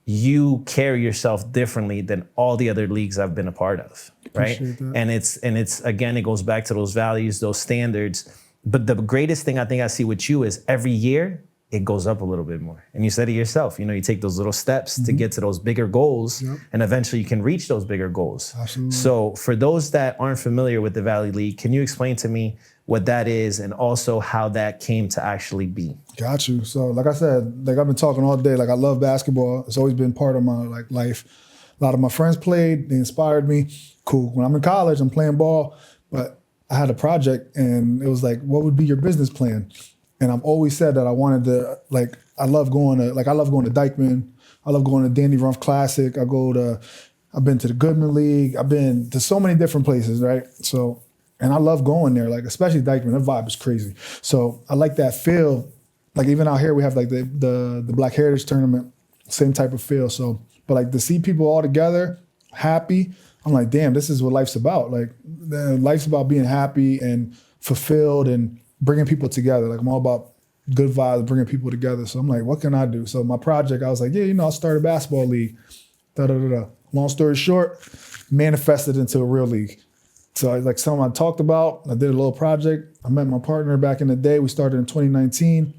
you carry yourself differently than all the other leagues I've been a part of, right? And it's again, it goes back to those values, those standards. But the greatest thing I think I see with you is every year, it goes up a little bit more. And you said it yourself, you take those little steps to get to those bigger goals, and eventually you can reach those bigger goals. Absolutely. So for those that aren't familiar with the Valley League, can you explain to me what that is and also how that came to actually be? Got you. So like I said, like I've been talking all day, like I love basketball. It's always been part of my life. A lot of my friends played, they inspired me. Cool. When I'm in college, I'm playing ball, but I had a project and it was like, what would be your business plan? And I've always said that I wanted to, I love going to Dykeman. I love going to Danny Rumpf Classic. I've been to the Goodman League. I've been to so many different places, right? So, and I love going there, especially Dykeman. That vibe is crazy. So I like that feel. Like even out here, we have the Black Heritage Tournament, same type of feel. So, but to see people all together, happy, I'm like, damn, this is what life's about. Life's about being happy and fulfilled and bringing people together. I'm all about good vibes, bringing people together. So I'm like, what can I do? So my project, I was like, I'll start a basketball league. Long story short, manifested into a real league. So something I talked about, I did a little project. I met my partner back in the day. We started in 2019.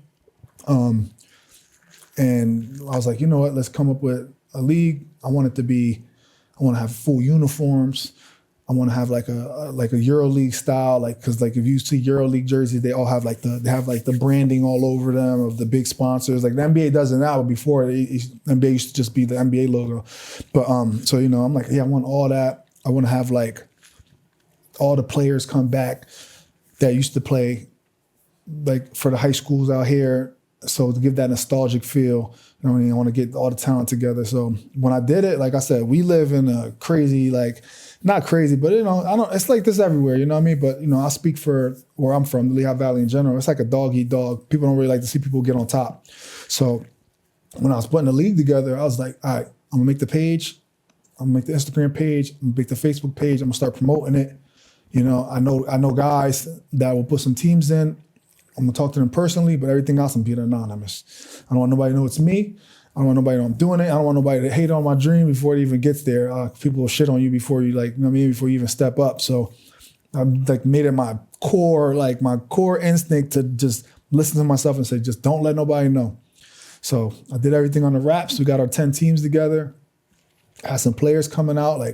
And I was like, you know what? Let's come up with a league. I want to have full uniforms. I want to have like a EuroLeague style, because if you see EuroLeague jerseys, they all have the branding all over them of the big sponsors. The NBA does it now, but before the NBA used to just be the NBA logo. But so I'm like, I want all that. I want to have all the players come back that used to play for the high schools out here. So to give that nostalgic feel, I want to get all the talent together. So when I did it, like I said, we live in a crazy, not crazy, but it's like this everywhere, you know what I mean? But I speak for where I'm from, the Lehigh Valley in general. It's like a dog eat dog. People don't really like to see people get on top. So when I was putting the league together, I was like, all right, I'm gonna make the page, I'm gonna make the Instagram page, I'm gonna make the Facebook page, I'm gonna start promoting it. I know guys that will put some teams in. I'm gonna talk to them personally, but everything else I'm being anonymous. I don't want nobody to know it's me. I don't want nobody to know I'm doing it. I don't want nobody to hate on my dream before it even gets there. People will shit on you before you before you even step up. So I'm made it my core instinct to just listen to myself and say, just don't let nobody know. So I did everything on the wraps. We got our 10 teams together. Had some players coming out,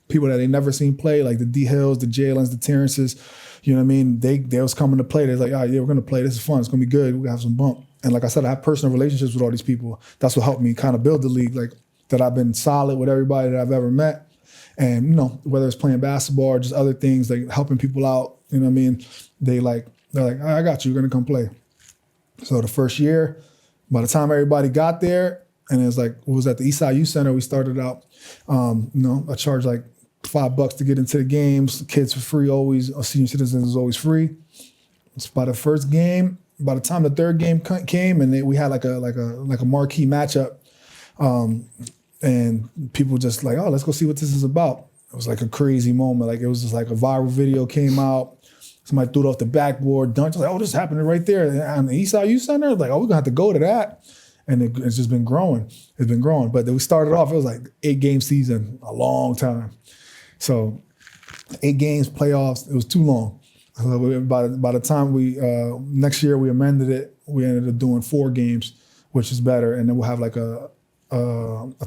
people that they never seen play, the D Hills, the Jalen's, the Terrences. You know what I mean? They was coming to play. They're like, we're going to play. This is fun. It's going to be good. We're going to have some bump. And like I said, I have personal relationships with all these people. That's what helped me kind of build the league, that I've been solid with everybody that I've ever met. And, whether it's playing basketball or just other things, helping people out, you know what I mean? They're like, I got you. You're going to come play. So the first year, by the time everybody got there, and it was at the Eastside Youth Center, we started out, I charged $5 to get into the games. Kids for free always. Senior citizens is always free. It's by the first game. By the time the third game came, and we had a marquee matchup, and people just let's go see what this is about. It was a crazy moment. It was just a viral video came out. Somebody threw it off the backboard, dunked. This is happening right there on the Eastside Youth Center. We're gonna have to go to that. And it's just been growing. It's been growing. But then we started off, it was 8-game season, a long time. So 8 games, playoffs, it was too long. So by the time we next year we amended it, we ended up doing 4 games, which is better, and then we'll have like a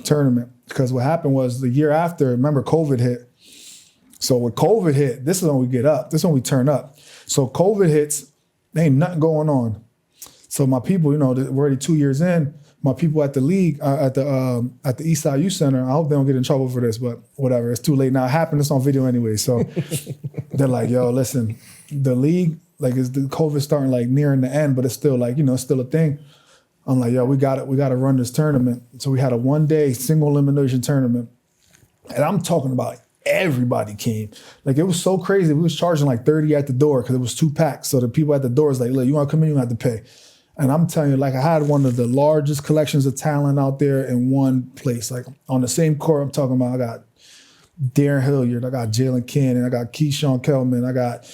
tournament. Because what happened was the year after, remember COVID hit. So when COVID hit, this is when we get up. This is when we turn up. So COVID hits, there ain't nothing going on. So my people, we're already 2 years in. My people at the league, at the Eastside Youth Center, I hope they don't get in trouble for this, but whatever, it's too late now. It happened, it's on video anyway. So they're like, yo, listen, the league, like is the COVID starting like nearing the end, but it's still like, it's still a thing. I'm like, yo, we got to run this tournament. So we had a 1-day single elimination tournament. And I'm talking about everybody came. Like it was so crazy. We was charging like 30 at the door because it was 2 packs. So the people at the door was like, look, you want to come in, you have to pay. And I'm telling you, like I had one of the largest collections of talent out there in one place. Like on the same court I'm talking about, I got Darren Hilliard, I got Jalen Cannon, I got Keyshawn Kelman, I got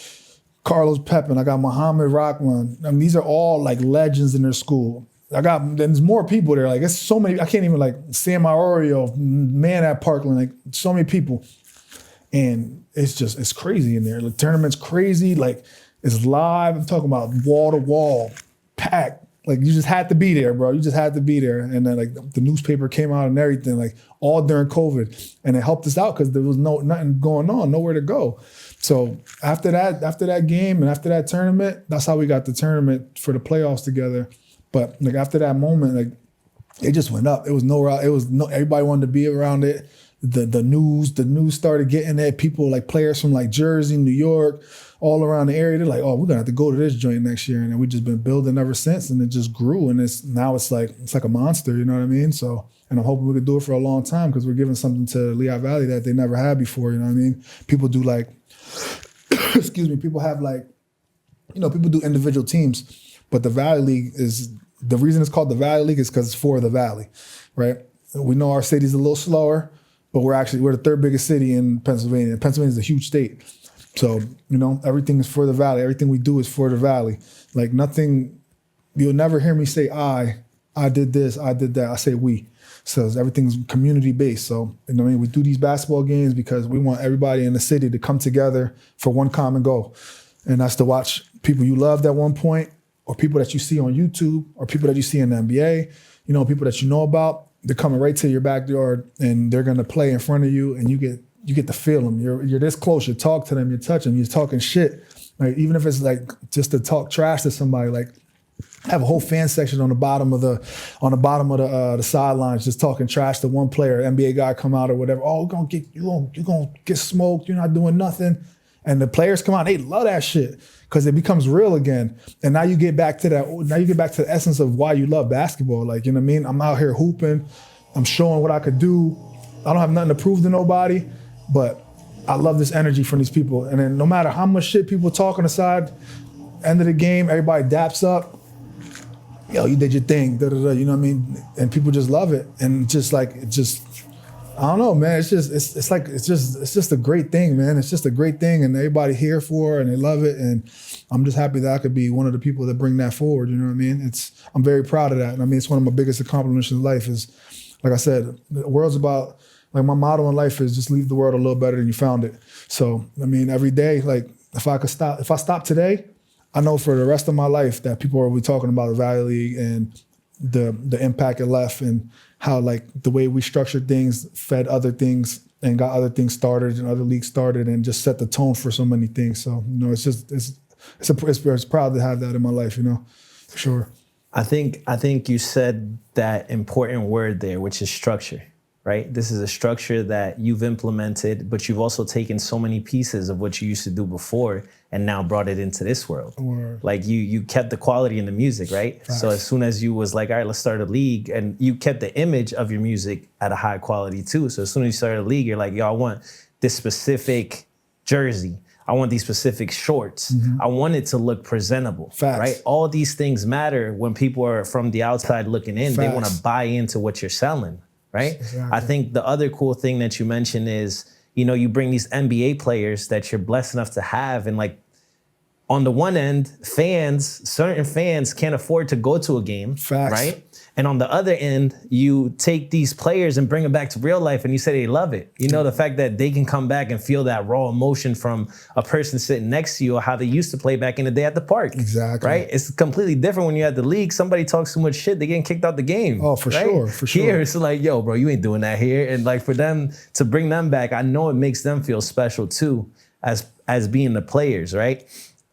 Carlos Pepin, I got Muhammad Rahman. I mean, these are all like legends in their school. There's more people there. Like it's so many, I can't even like Sam Iorio, man at Parkland, like so many people. And it's crazy in there. The tournament's crazy, like it's live. I'm talking about wall to wall. Packed. Like you just had to be there, bro. You just had to be there. And then like the newspaper came out and everything, like all during COVID. And it helped us out because there was nothing going on, nowhere to go. So after that game and after that tournament, that's how we got the tournament for the playoffs together. But like after that moment, like it just went up. Everybody wanted to be around it. The news started getting it. People like players from like Jersey, New York, all around the area. They're like, oh, we're gonna have to go to this joint next year. And then we just been building ever since, and it just grew. And it's like a monster, you know what I mean? So, and I'm hoping we could do it for a long time because we're giving something to Lehigh Valley that they never had before, you know what I mean? People do like, excuse me, people have like, people do individual teams, but the Valley League the reason it's called the Valley League is because it's for the Valley, right? We know our city's a little slower, but we're the 3rd biggest city in Pennsylvania. Pennsylvania is a huge state. So, everything is for the Valley. Everything we do is for the Valley. Like nothing, you'll never hear me say I did this, I did that. I say we. So everything's community based. So, we do these basketball games because we want everybody in the city to come together for one common goal. And that's to watch people you loved at one point, or people that you see on YouTube, or people that you see in the NBA, people that you know about. They're coming right to your backyard and they're gonna play in front of you, and you get to feel them. You're this close. You talk to them. You touch them. You're talking shit. Like even if it's like just to talk trash to somebody. Like have a whole fan section on the bottom of the sidelines, just talking trash to one player. NBA guy come out or whatever. Oh, you're gonna get smoked. You're not doing nothing. And the players come out. They love that shit because it becomes real again. And now you get back to that. Now you get back to the essence of why you love basketball. Like, you know what I mean? I'm out here hooping. I'm showing what I could do. I don't have nothing to prove to nobody, but I love this energy from these people. And then no matter how much shit people talk on the side, end of the game, everybody daps up. Yo, you did your thing, you know what I mean? And people just love it. And I don't know, man. It's just a great thing, man. It's just a great thing, and everybody here for it, and they love it. And I'm just happy that I could be one of the people that bring that forward. You know what I mean? I'm very proud of that. And I mean, it's one of my biggest accomplishments in life. Is like I said, the world's about, like my motto in life is just leave the world a little better than you found it. So I mean, every day, like if I stop today, I know for the rest of my life that people will be talking about the Valley League and the impact it left, and how like the way we structured things fed other things and got other things started and other leagues started and just set the tone for so many things. So, it's proud to have that in my life, for sure. I think you said that important word there, which is structure, right? This is a structure that you've implemented, but you've also taken so many pieces of what you used to do before and now brought it into this world. Word. Like you kept the quality in the music, right? Facts. So as soon as you was like, all right, let's start a league, and you kept the image of your music at a high quality too. So as soon as you started a league, you're like, yo, I want this specific jersey. I want these specific shorts. Mm-hmm. I want it to look presentable, Facts. Right? All these things matter when people are from the outside looking in. Facts. They want to buy into what you're selling, right? Exactly. I think the other cool thing that you mentioned is, you bring these NBA players that you're blessed enough to have, and like on the one end, certain fans can't afford to go to a game, Facts. right? And on the other end, you take these players and bring them back to real life and you say they love it. You know, the fact that they can come back and feel that raw emotion from a person sitting next to you or how they used to play back in the day at the park. Exactly. Right? It's completely different when you're at the league. Somebody talks too much shit, they getting kicked out the game. Oh, for right? sure, for sure. Here, it's like, yo, bro, you ain't doing that here. And like for them to bring them back, I know it makes them feel special too as being the players, right?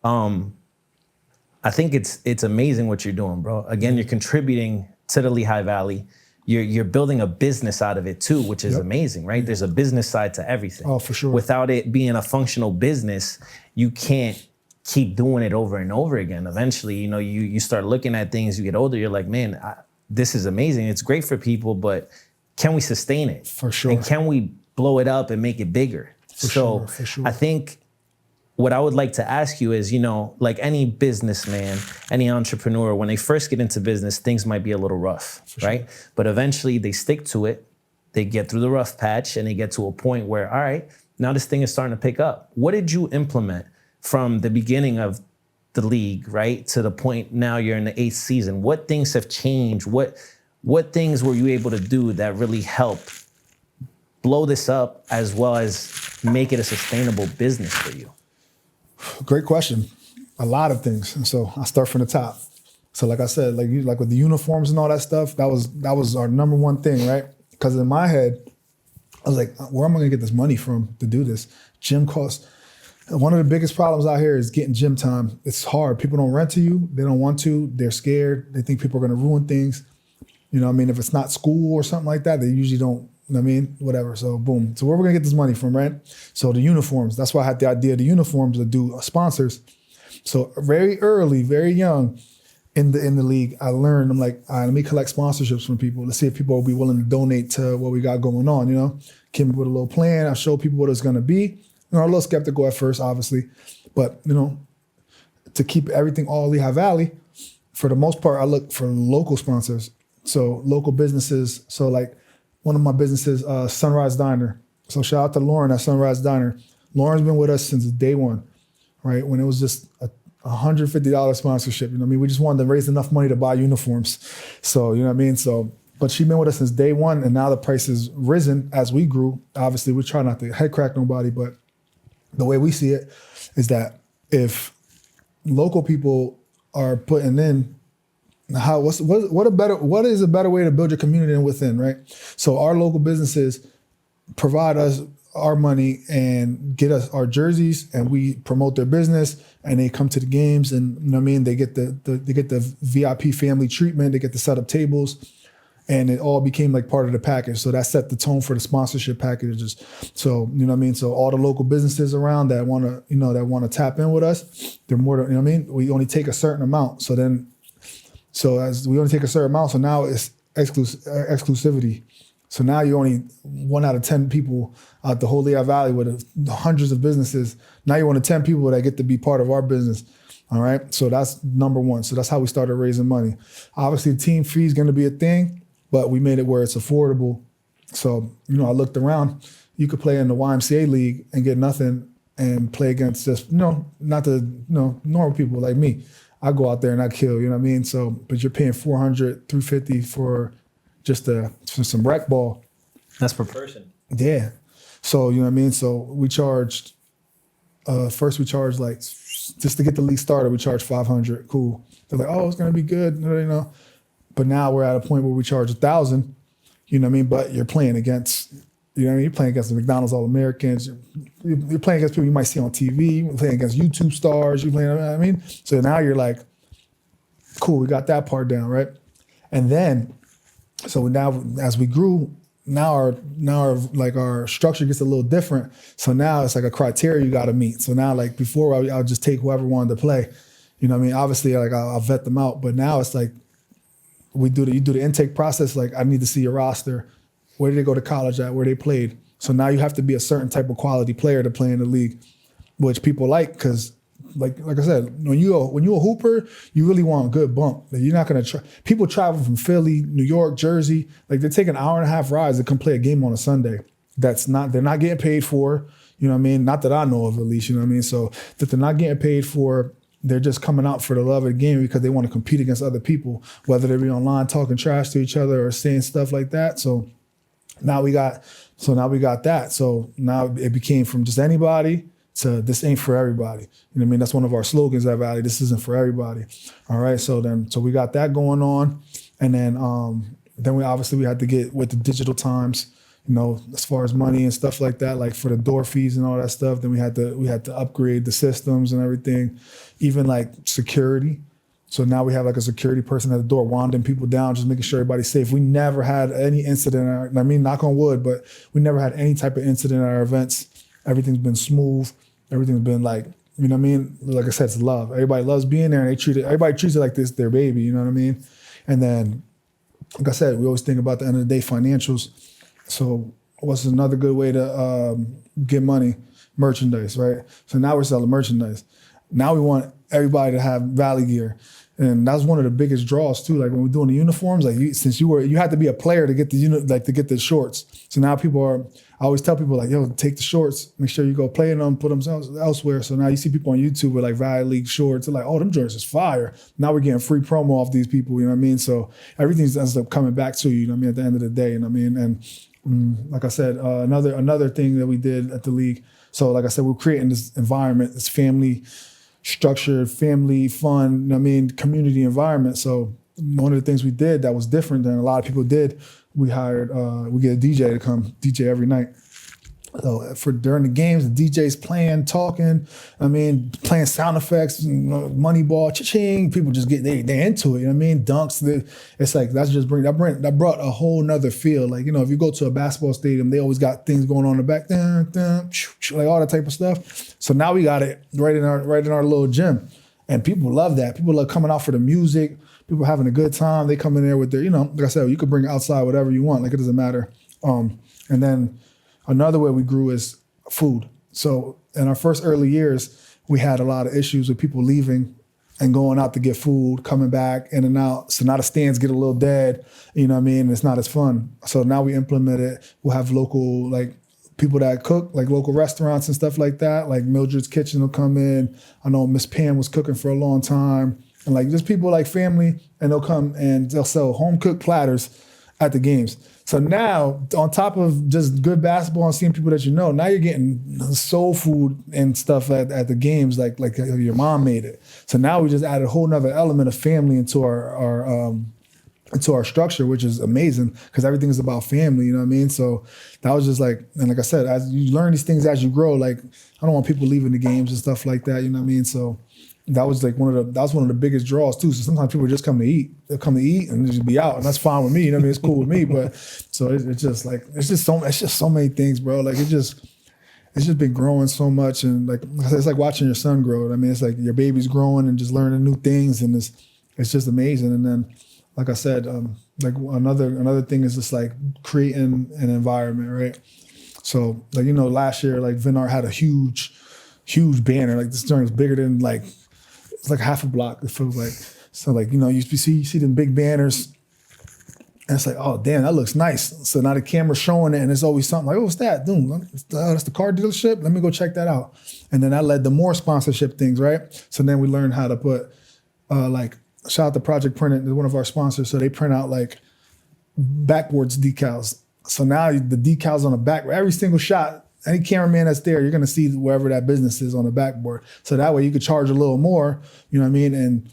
I think it's amazing what you're doing, bro. Again, you're contributing to the Lehigh Valley. You're building a business out of it too, which is amazing, right? There's a business side to everything. Oh, for sure. Without it being a functional business, you can't keep doing it over and over again. Eventually, you know, you start looking at things, you get older, you're like, man, this is amazing. It's great for people, but can we sustain it? For sure. And can we blow it up and make it bigger? For sure. I think what I would like to ask you is, you know, like any businessman, any entrepreneur, when they first get into business, things might be a little rough, right? But eventually they stick to it, they get through the rough patch and they get to a point where, all right, now this thing is starting to pick up. What did you implement from the beginning of the league, right, to the point now you're in the 8th season? What things have changed? What things were you able to do that really helped blow this up as well as make it a sustainable business for you? Great question. A lot of things. And so I'll start from the top. So like I said, like with the uniforms and all that stuff, that was our number one thing, right? Because in my head, I was like, where am I gonna get this money from to do this? Gym costs. One of the biggest problems out here is getting gym time. It's hard. People don't rent to you. They don't want to. They're scared. They think people are gonna ruin things. You know what I mean? If it's not school or something like that, they usually don't. You know what I mean? Whatever. So boom. So where are we gonna get this money from, right? So the uniforms. That's why I had the idea of the uniforms to do sponsors. So very early, very young in the league, I learned, I'm like, all right, let me collect sponsorships from people. Let's see if people will be willing to donate to what we got going on, you know? Came up with a little plan. I showed people what it's gonna be. You know, a little skeptical at first, obviously. But, you know, to keep everything all Lehigh Valley, for the most part, I look for local sponsors. So local businesses. So like, one of my businesses, Sunrise Diner. So shout out to Lauren at Sunrise Diner. Lauren's been with us since day one, right? When it was just a $150 sponsorship. You know what I mean? We just wanted to raise enough money to buy uniforms. So, you know what I mean? So, but she's been with us since day one, and now the price has risen as we grew. Obviously, we try not to head crack nobody, but the way we see it is that if local people are putting in what is a better way to build your community than within, right? So our local businesses provide us our money and get us our jerseys, and we promote their business, and they come to the games, and you know what I mean, they get the VIP family treatment, they get to set up tables, and it all became like part of the package. So that set the tone for the sponsorship packages. So, you know what I mean? So all the local businesses around that want to tap in with us, they're more than, you know what I mean? We only take a certain amount. So as we only take a certain amount, so now it's exclusivity. So now you're only 1 out of 10 people out the whole Lehigh Valley with hundreds of businesses. Now you're one of 10 people that get to be part of our business. All right. So that's number one. So that's how we started raising money. Obviously, the team fee is going to be a thing, but we made it where it's affordable. So, you know, I looked around. You could play in the YMCA league and get nothing and play against just, not the normal people like me. I go out there and I kill, you know what I mean? So, but you're paying $400, $350 for just for some rec ball. That's per person. Yeah. So, you know what I mean? So we charged, first we charged like, just to get the league started, we charged $500. Cool. They're like, oh, it's going to be good, you know? But now we're at a point where we charge $1,000, you know what I mean? But you're playing against, you know what I mean? You're playing against the McDonald's All-Americans. You're playing against people you might see on TV. You're playing against YouTube stars. You're playing, you know what I mean? So now you're like, cool, we got that part down, right? And then, so now as we grew, now our structure gets a little different. So now it's like a criteria you got to meet. So now, like before, I'll just take whoever wanted to play. You know what I mean? Obviously, like I'll vet them out. But now it's like you do the intake process. Like I need to see your roster. Where did they go to college at? Where they played? So now you have to be a certain type of quality player to play in the league, which people like because, like I said, when you're a hooper, you really want a good bump. Like, you're not gonna try. People travel from Philly, New York, Jersey. Like they take an hour and a half rides to come play a game on a Sunday. They're not getting paid for. You know what I mean? Not that I know of, at least. You know what I mean? So that they're not getting paid for. they're just coming out for the love of the game because they want to compete against other people, whether they be online talking trash to each other or saying stuff like that. So now we got that. So now it became from just anybody to this ain't for everybody. You know what I mean? That's one of our slogans at Valley. This isn't for everybody. All right. So we got that going on. And then we had to get with the digital times, you know, as far as money and stuff like that, like for the door fees and all that stuff. Then we had to upgrade the systems and everything, even like security. So now we have like a security person at the door wanding people down, just making sure everybody's safe. We never had any incident, knock on wood, but we never had any type of incident at our events. Everything's been smooth. Everything's been like, you know what I mean? Like I said, it's love. Everybody loves being there, and everybody treats it like this their baby, you know what I mean? And then, like I said, we always think about the end of the day financials. So what's another good way to get money? Merchandise, right? So now we're selling merchandise. Now we want everybody to have Valley gear. And that's one of the biggest draws too. Like when we're doing the uniforms, like you had to be a player to get to get the shorts. So now I always tell people like, yo, take the shorts, make sure you go play in them, put them elsewhere. So now you see people on YouTube with like Valley League shorts. They're like, oh, them joints is fire. Now we're getting free promo off these people, you know what I mean? So everything ends up coming back to you, you know what I mean, at the end of the day, you know what I mean? And like I said, another thing that we did at the league. So like I said, we're creating this environment, this family structured, family fun, you know what I mean, community environment. So one of the things we did that was different than a lot of people did, we get a DJ to come DJ every night. So during the games, the DJ's playing, talking, playing sound effects, money ball, cha-ching. People just they into it, you know what I mean? Dunks, it's like that brought a whole nother feel. Like, you know, if you go to a basketball stadium, they always got things going on in the back, like all that type of stuff. So now we got it right in our little gym. And people love that. People love coming out for the music. People having a good time. They come in there with their, you know, like I said, you could bring outside whatever you want. Like, it doesn't matter. And then another way we grew is food. So in our first early years, we had a lot of issues with people leaving and going out to get food, coming back in and out. So now the stands get a little dead, you know what I mean? It's not as fun. So now we implemented, we'll have local, like, people that cook, like local restaurants and stuff like that. Like Mildred's Kitchen will come in. I know Miss Pam was cooking for a long time. And like just people like family, and they'll come and they'll sell home cooked platters at the games. So now, on top of just good basketball and seeing people that you know, now you're getting soul food and stuff at the games, like your mom made it. So now we just added a whole nother element of family into our structure, which is amazing because everything is about family, you know what I mean? So that was just like, and like I said, as you learn these things as you grow, like I don't want people leaving the games and stuff like that, you know what I mean? So that was like one of the biggest draws too. So sometimes people just come to eat. They'll come to eat and just be out, and that's fine with me. You know what I mean? It's cool with me. But so it's just so many things, bro. Like it's just been growing so much, and like it's like watching your son grow. I mean, it's like your baby's growing and just learning new things, and it's just amazing. And then, like I said, like another thing is just like creating an environment, right? So like, you know, last year like Vinar had a huge banner. Like this joint was bigger than like. It's like half a block, it feels like. So like, you know, you see them big banners, and it's like, oh, damn, that looks nice. So now the camera's showing it, and it's always something like, oh, what's that? Dude, that's the car dealership? Let me go check that out. And then that led to more sponsorship things, right? So then we learned how to put, like, shout out to Project Print, they're one of our sponsors, so they print out, like, backboards decals. So now the decals on the back, every single shot, any cameraman that's there, you're going to see wherever that business is on the backboard. So that way you could charge a little more, you know what I mean? And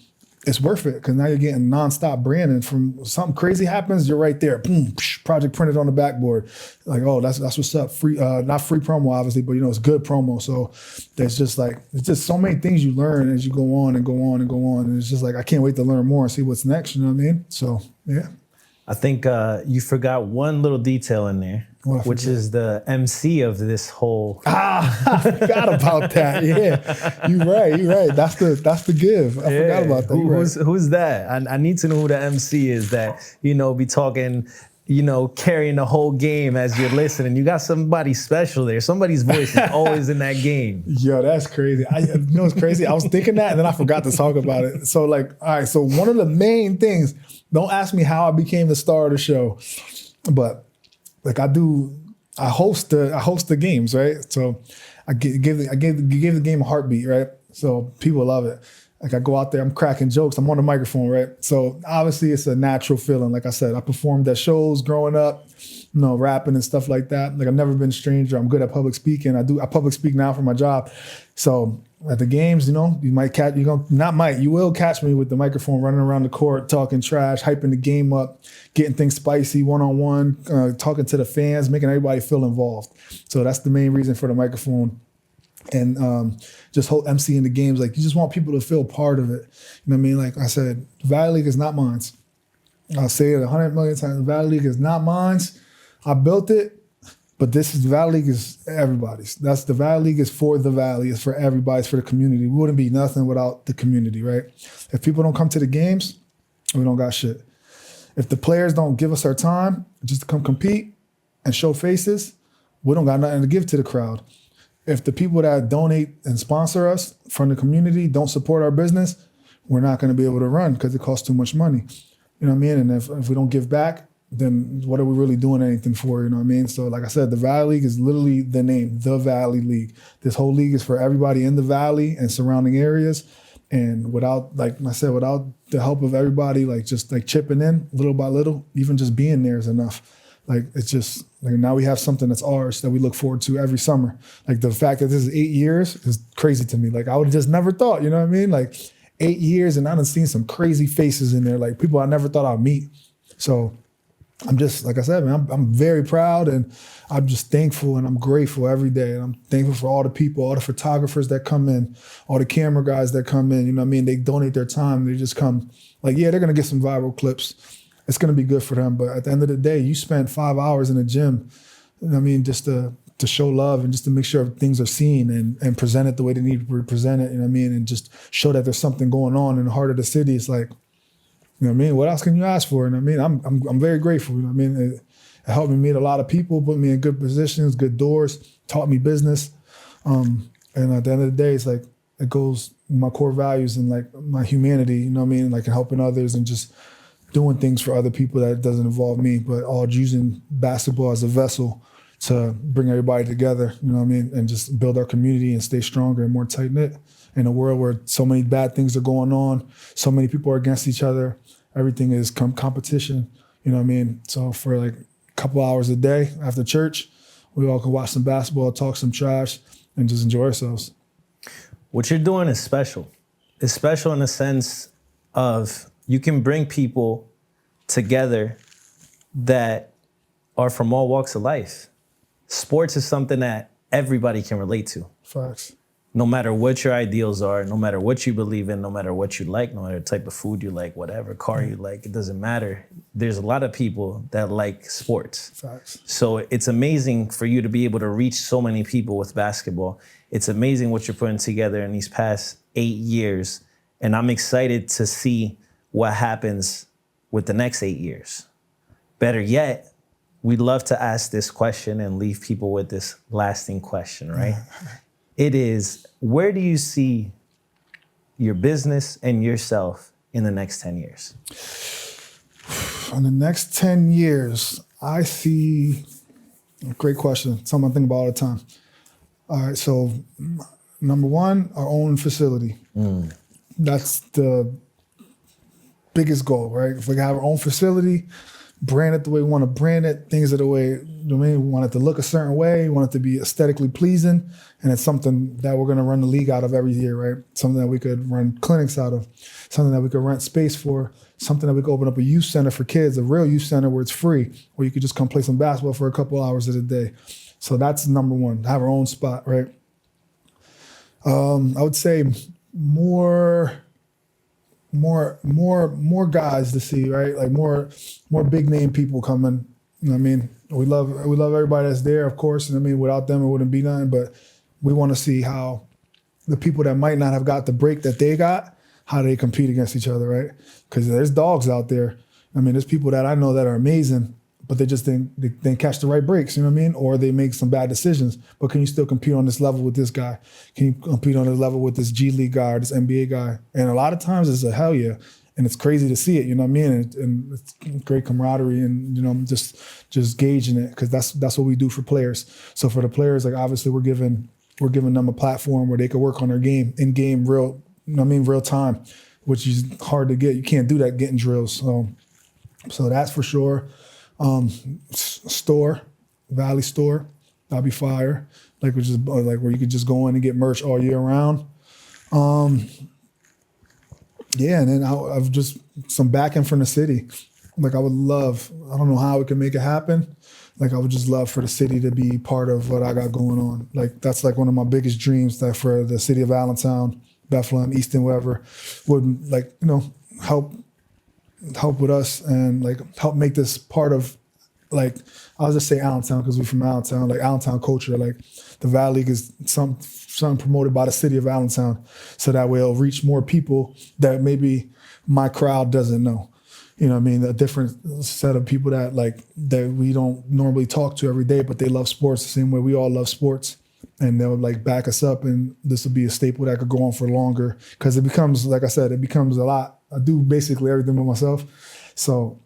it's worth it because now you're getting nonstop branding. From something crazy happens, you're right there. Boom, project printed on the backboard. Like, oh, that's what's up. Free, not free promo, obviously, but you know, it's good promo. So there's just like, it's just so many things you learn as you go on and go on and go on. And it's just like, I can't wait to learn more and see what's next, you know what I mean? So, yeah. I think you forgot one little detail in there, which is the MC of this whole. I forgot about that. Yeah, you're right. That's the give. I forgot about that. Who's that? I need to know who the MC is that, you know, be talking, you know, carrying the whole game as you're listening. You got somebody special there. Somebody's voice is always in that game. Yo, that's crazy. You know what's crazy? I was thinking that, and then I forgot to talk about it. So like, all right, so one of the main things, don't ask me how I became the star of the show, but like I host the games, right? So I give the game a heartbeat, right? So people love it. Like I go out there, I'm cracking jokes, I'm on the microphone, right? So obviously it's a natural feeling. Like I said, I performed at shows growing up, rapping and stuff like that. Like I've never been a stranger. I'm good at public speaking. I public speak now for my job. So at the games, you will catch me with the microphone running around the court, talking trash, hyping the game up, getting things spicy one-on-one, talking to the fans, making everybody feel involved. So that's the main reason for the microphone. And just whole emceeing the games, like you just want people to feel part of it. You know what I mean? Like I said, the Valley League is not mine. I'll say it 100 million times. The Valley League is not mine. I built it, but the Valley League is everybody's. The Valley League is for the Valley. It's for everybody. It's for the community. We wouldn't be nothing without the community, right? If people don't come to the games, we don't got shit. If the players don't give us our time just to come compete and show faces, we don't got nothing to give to the crowd. If the people that donate and sponsor us from the community don't support our business, we're not going to be able to run because it costs too much money. You know what I mean? And if we don't give back, then what are we really doing anything for? You know what I mean? So like I said, the Valley League is literally the name, the Valley League. This whole league is for everybody in the Valley and surrounding areas. And without the help of everybody, just chipping in little by little, even just being there is enough. Like it's just like now we have something that's ours that we look forward to every summer. Like the fact that this is 8 years is crazy to me. Like I would have just never thought, you know what I mean? Like 8 years and I done seen some crazy faces in there, like people I never thought I'd meet. So I'm just, like I said, man, I'm very proud and I'm just thankful and I'm grateful every day. And I'm thankful for all the people, all the photographers that come in, all the camera guys that come in, you know what I mean? They donate their time. They just come like, yeah, they're going to get some viral clips. It's going to be good for them. But at the end of the day, you spend 5 hours in the gym, you know what I mean, just to show love and just to make sure things are seen and presented the way they need to be presented, you know what I mean? And just show that there's something going on in the heart of the city. It's like, you know what I mean? What else can you ask for? You know what I mean? I'm very grateful, you know what I mean? It helped me meet a lot of people, put me in good positions, good doors, taught me business. And at the end of the day, it's like, it goes my core values and like my humanity, you know what I mean? Like helping others and just doing things for other people that doesn't involve me, but all using basketball as a vessel to bring everybody together, you know what I mean? And just build our community and stay stronger and more tight-knit in a world where so many bad things are going on, so many people are against each other, everything is competition, you know what I mean? So for like a couple hours a day after church, we all can watch some basketball, talk some trash, and just enjoy ourselves. What you're doing is special. It's special in the sense of you can bring people together that are from all walks of life. Sports is something that everybody can relate to. Facts. No matter what your ideals are, no matter what you believe in, no matter what you like, no matter the type of food you like, whatever car you like, it doesn't matter. There's a lot of people that like sports. Facts. So it's amazing for you to be able to reach so many people with basketball. It's amazing what you're putting together in these past 8 years. And I'm excited to see what happens with the next 8 years. Better yet, we'd love to ask this question and leave people with this lasting question, right? It is, where do you see your business and yourself in the next 10 years? In the next 10 years, I see, great question, something I think about all the time. All right, so number one, our own facility. That's the biggest goal, right? If we have our own facility, brand it the way we want to brand it, things are the way, you know what I mean? We want it to look a certain way, we want it to be aesthetically pleasing, and it's something that we're going to run the league out of every year, right? Something that we could run clinics out of, something that we could rent space for, something that we could open up a youth center for kids, a real youth center where it's free, where you could just come play some basketball for a couple hours of the day. So that's number one, have our own spot, right? I would say more guys to see, right? Like more big name people coming. You know what I mean? We love everybody that's there, of course. And I mean, without them, it wouldn't be nothing. But we want to see how the people that might not have got the break that they got, how they compete against each other, right? Because there's dogs out there. I mean, there's people that I know that are amazing, but they just didn't catch the right breaks, you know what I mean? Or they make some bad decisions. But can you still compete on this level with this guy? Can you compete on this level with this G League guy or this NBA guy? And a lot of times it's a hell yeah. And it's crazy to see it, you know what I mean? And it's great camaraderie and, you know, just gauging it, because that's what we do for players. So for the players, like obviously we're giving them a platform where they can work on their game, in-game, real you know what I mean, real time, which is hard to get. You can't do that getting drills. So that's for sure. Store, Valley Store, that'd be fire. Like which is like where you could just go in and get merch all year round. Yeah, and then I've just some backing from the city. Like I would love, I don't know how we can make it happen. Like I would just love for the city to be part of what I got going on. Like that's like one of my biggest dreams, that for the city of Allentown, Bethlehem, Easton, wherever, would like, you know, help with us and like help make this part of, like, I'll just say Allentown because we're from Allentown, like Allentown culture. Like the Valley League is something promoted by the city of Allentown, so that way it'll reach more people that maybe my crowd doesn't know. You know what I mean? A different set of people that we don't normally talk to every day, but they love sports the same way we all love sports. And they'll like back us up, and this will be a staple that could go on for longer because it becomes, like I said, it becomes a lot. I do basically everything by myself. So,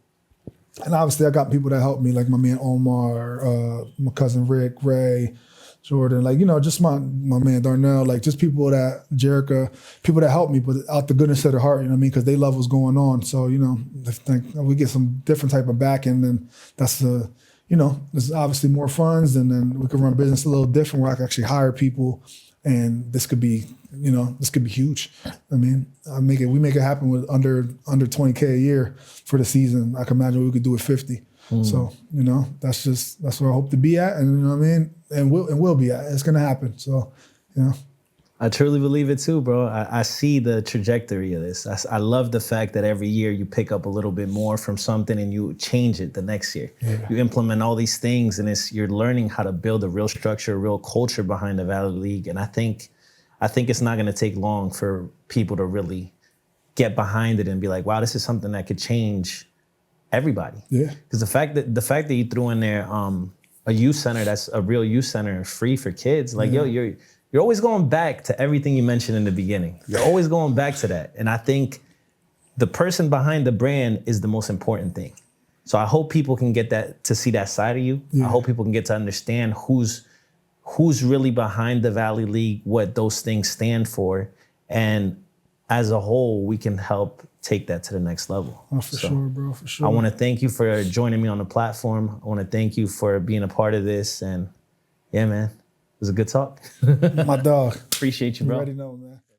and obviously I got people that help me, like my man Omar, my cousin Rick, Ray, Jordan, like, you know, just my man Darnell, like just people that, Jerica, people that help me, but out the goodness of their heart, you know what I mean? Because they love what's going on. So, you know, if we get some different type of backing, then that's you know, there's obviously more funds, and then we can run business a little different where I can actually hire people, and this could be, you know, this could be huge. I mean, we make it happen with under $20K a year for the season. I can imagine we could do it 50. So, you know, that's where I hope to be at, and you know what I mean, and we'll be at. It's gonna happen. So, you know. I truly believe it too, bro. I see the trajectory of this. I love the fact that every year you pick up a little bit more from something and you change it the next year. Yeah. You implement all these things, and you're learning how to build a real structure, a real culture behind the Valley League. And I think it's not going to take long for people to really get behind it and be like, wow, this is something that could change everybody. Yeah. Because the fact that you threw in there a youth center that's a real youth center, free for kids, like, yo, you're always going back to everything you mentioned in the beginning. You're always going back to that. And I think the person behind the brand is the most important thing. So I hope people can get to see that side of you. Yeah. I hope people can get to understand who's really behind the Valley League, what those things stand for. And as a whole, we can help take that to the next level. Oh, for sure, bro, for sure. I want to thank you for joining me on the platform. I want to thank you for being a part of this. And yeah, man. It was a good talk. My dog. Appreciate you, bro. You already know, man.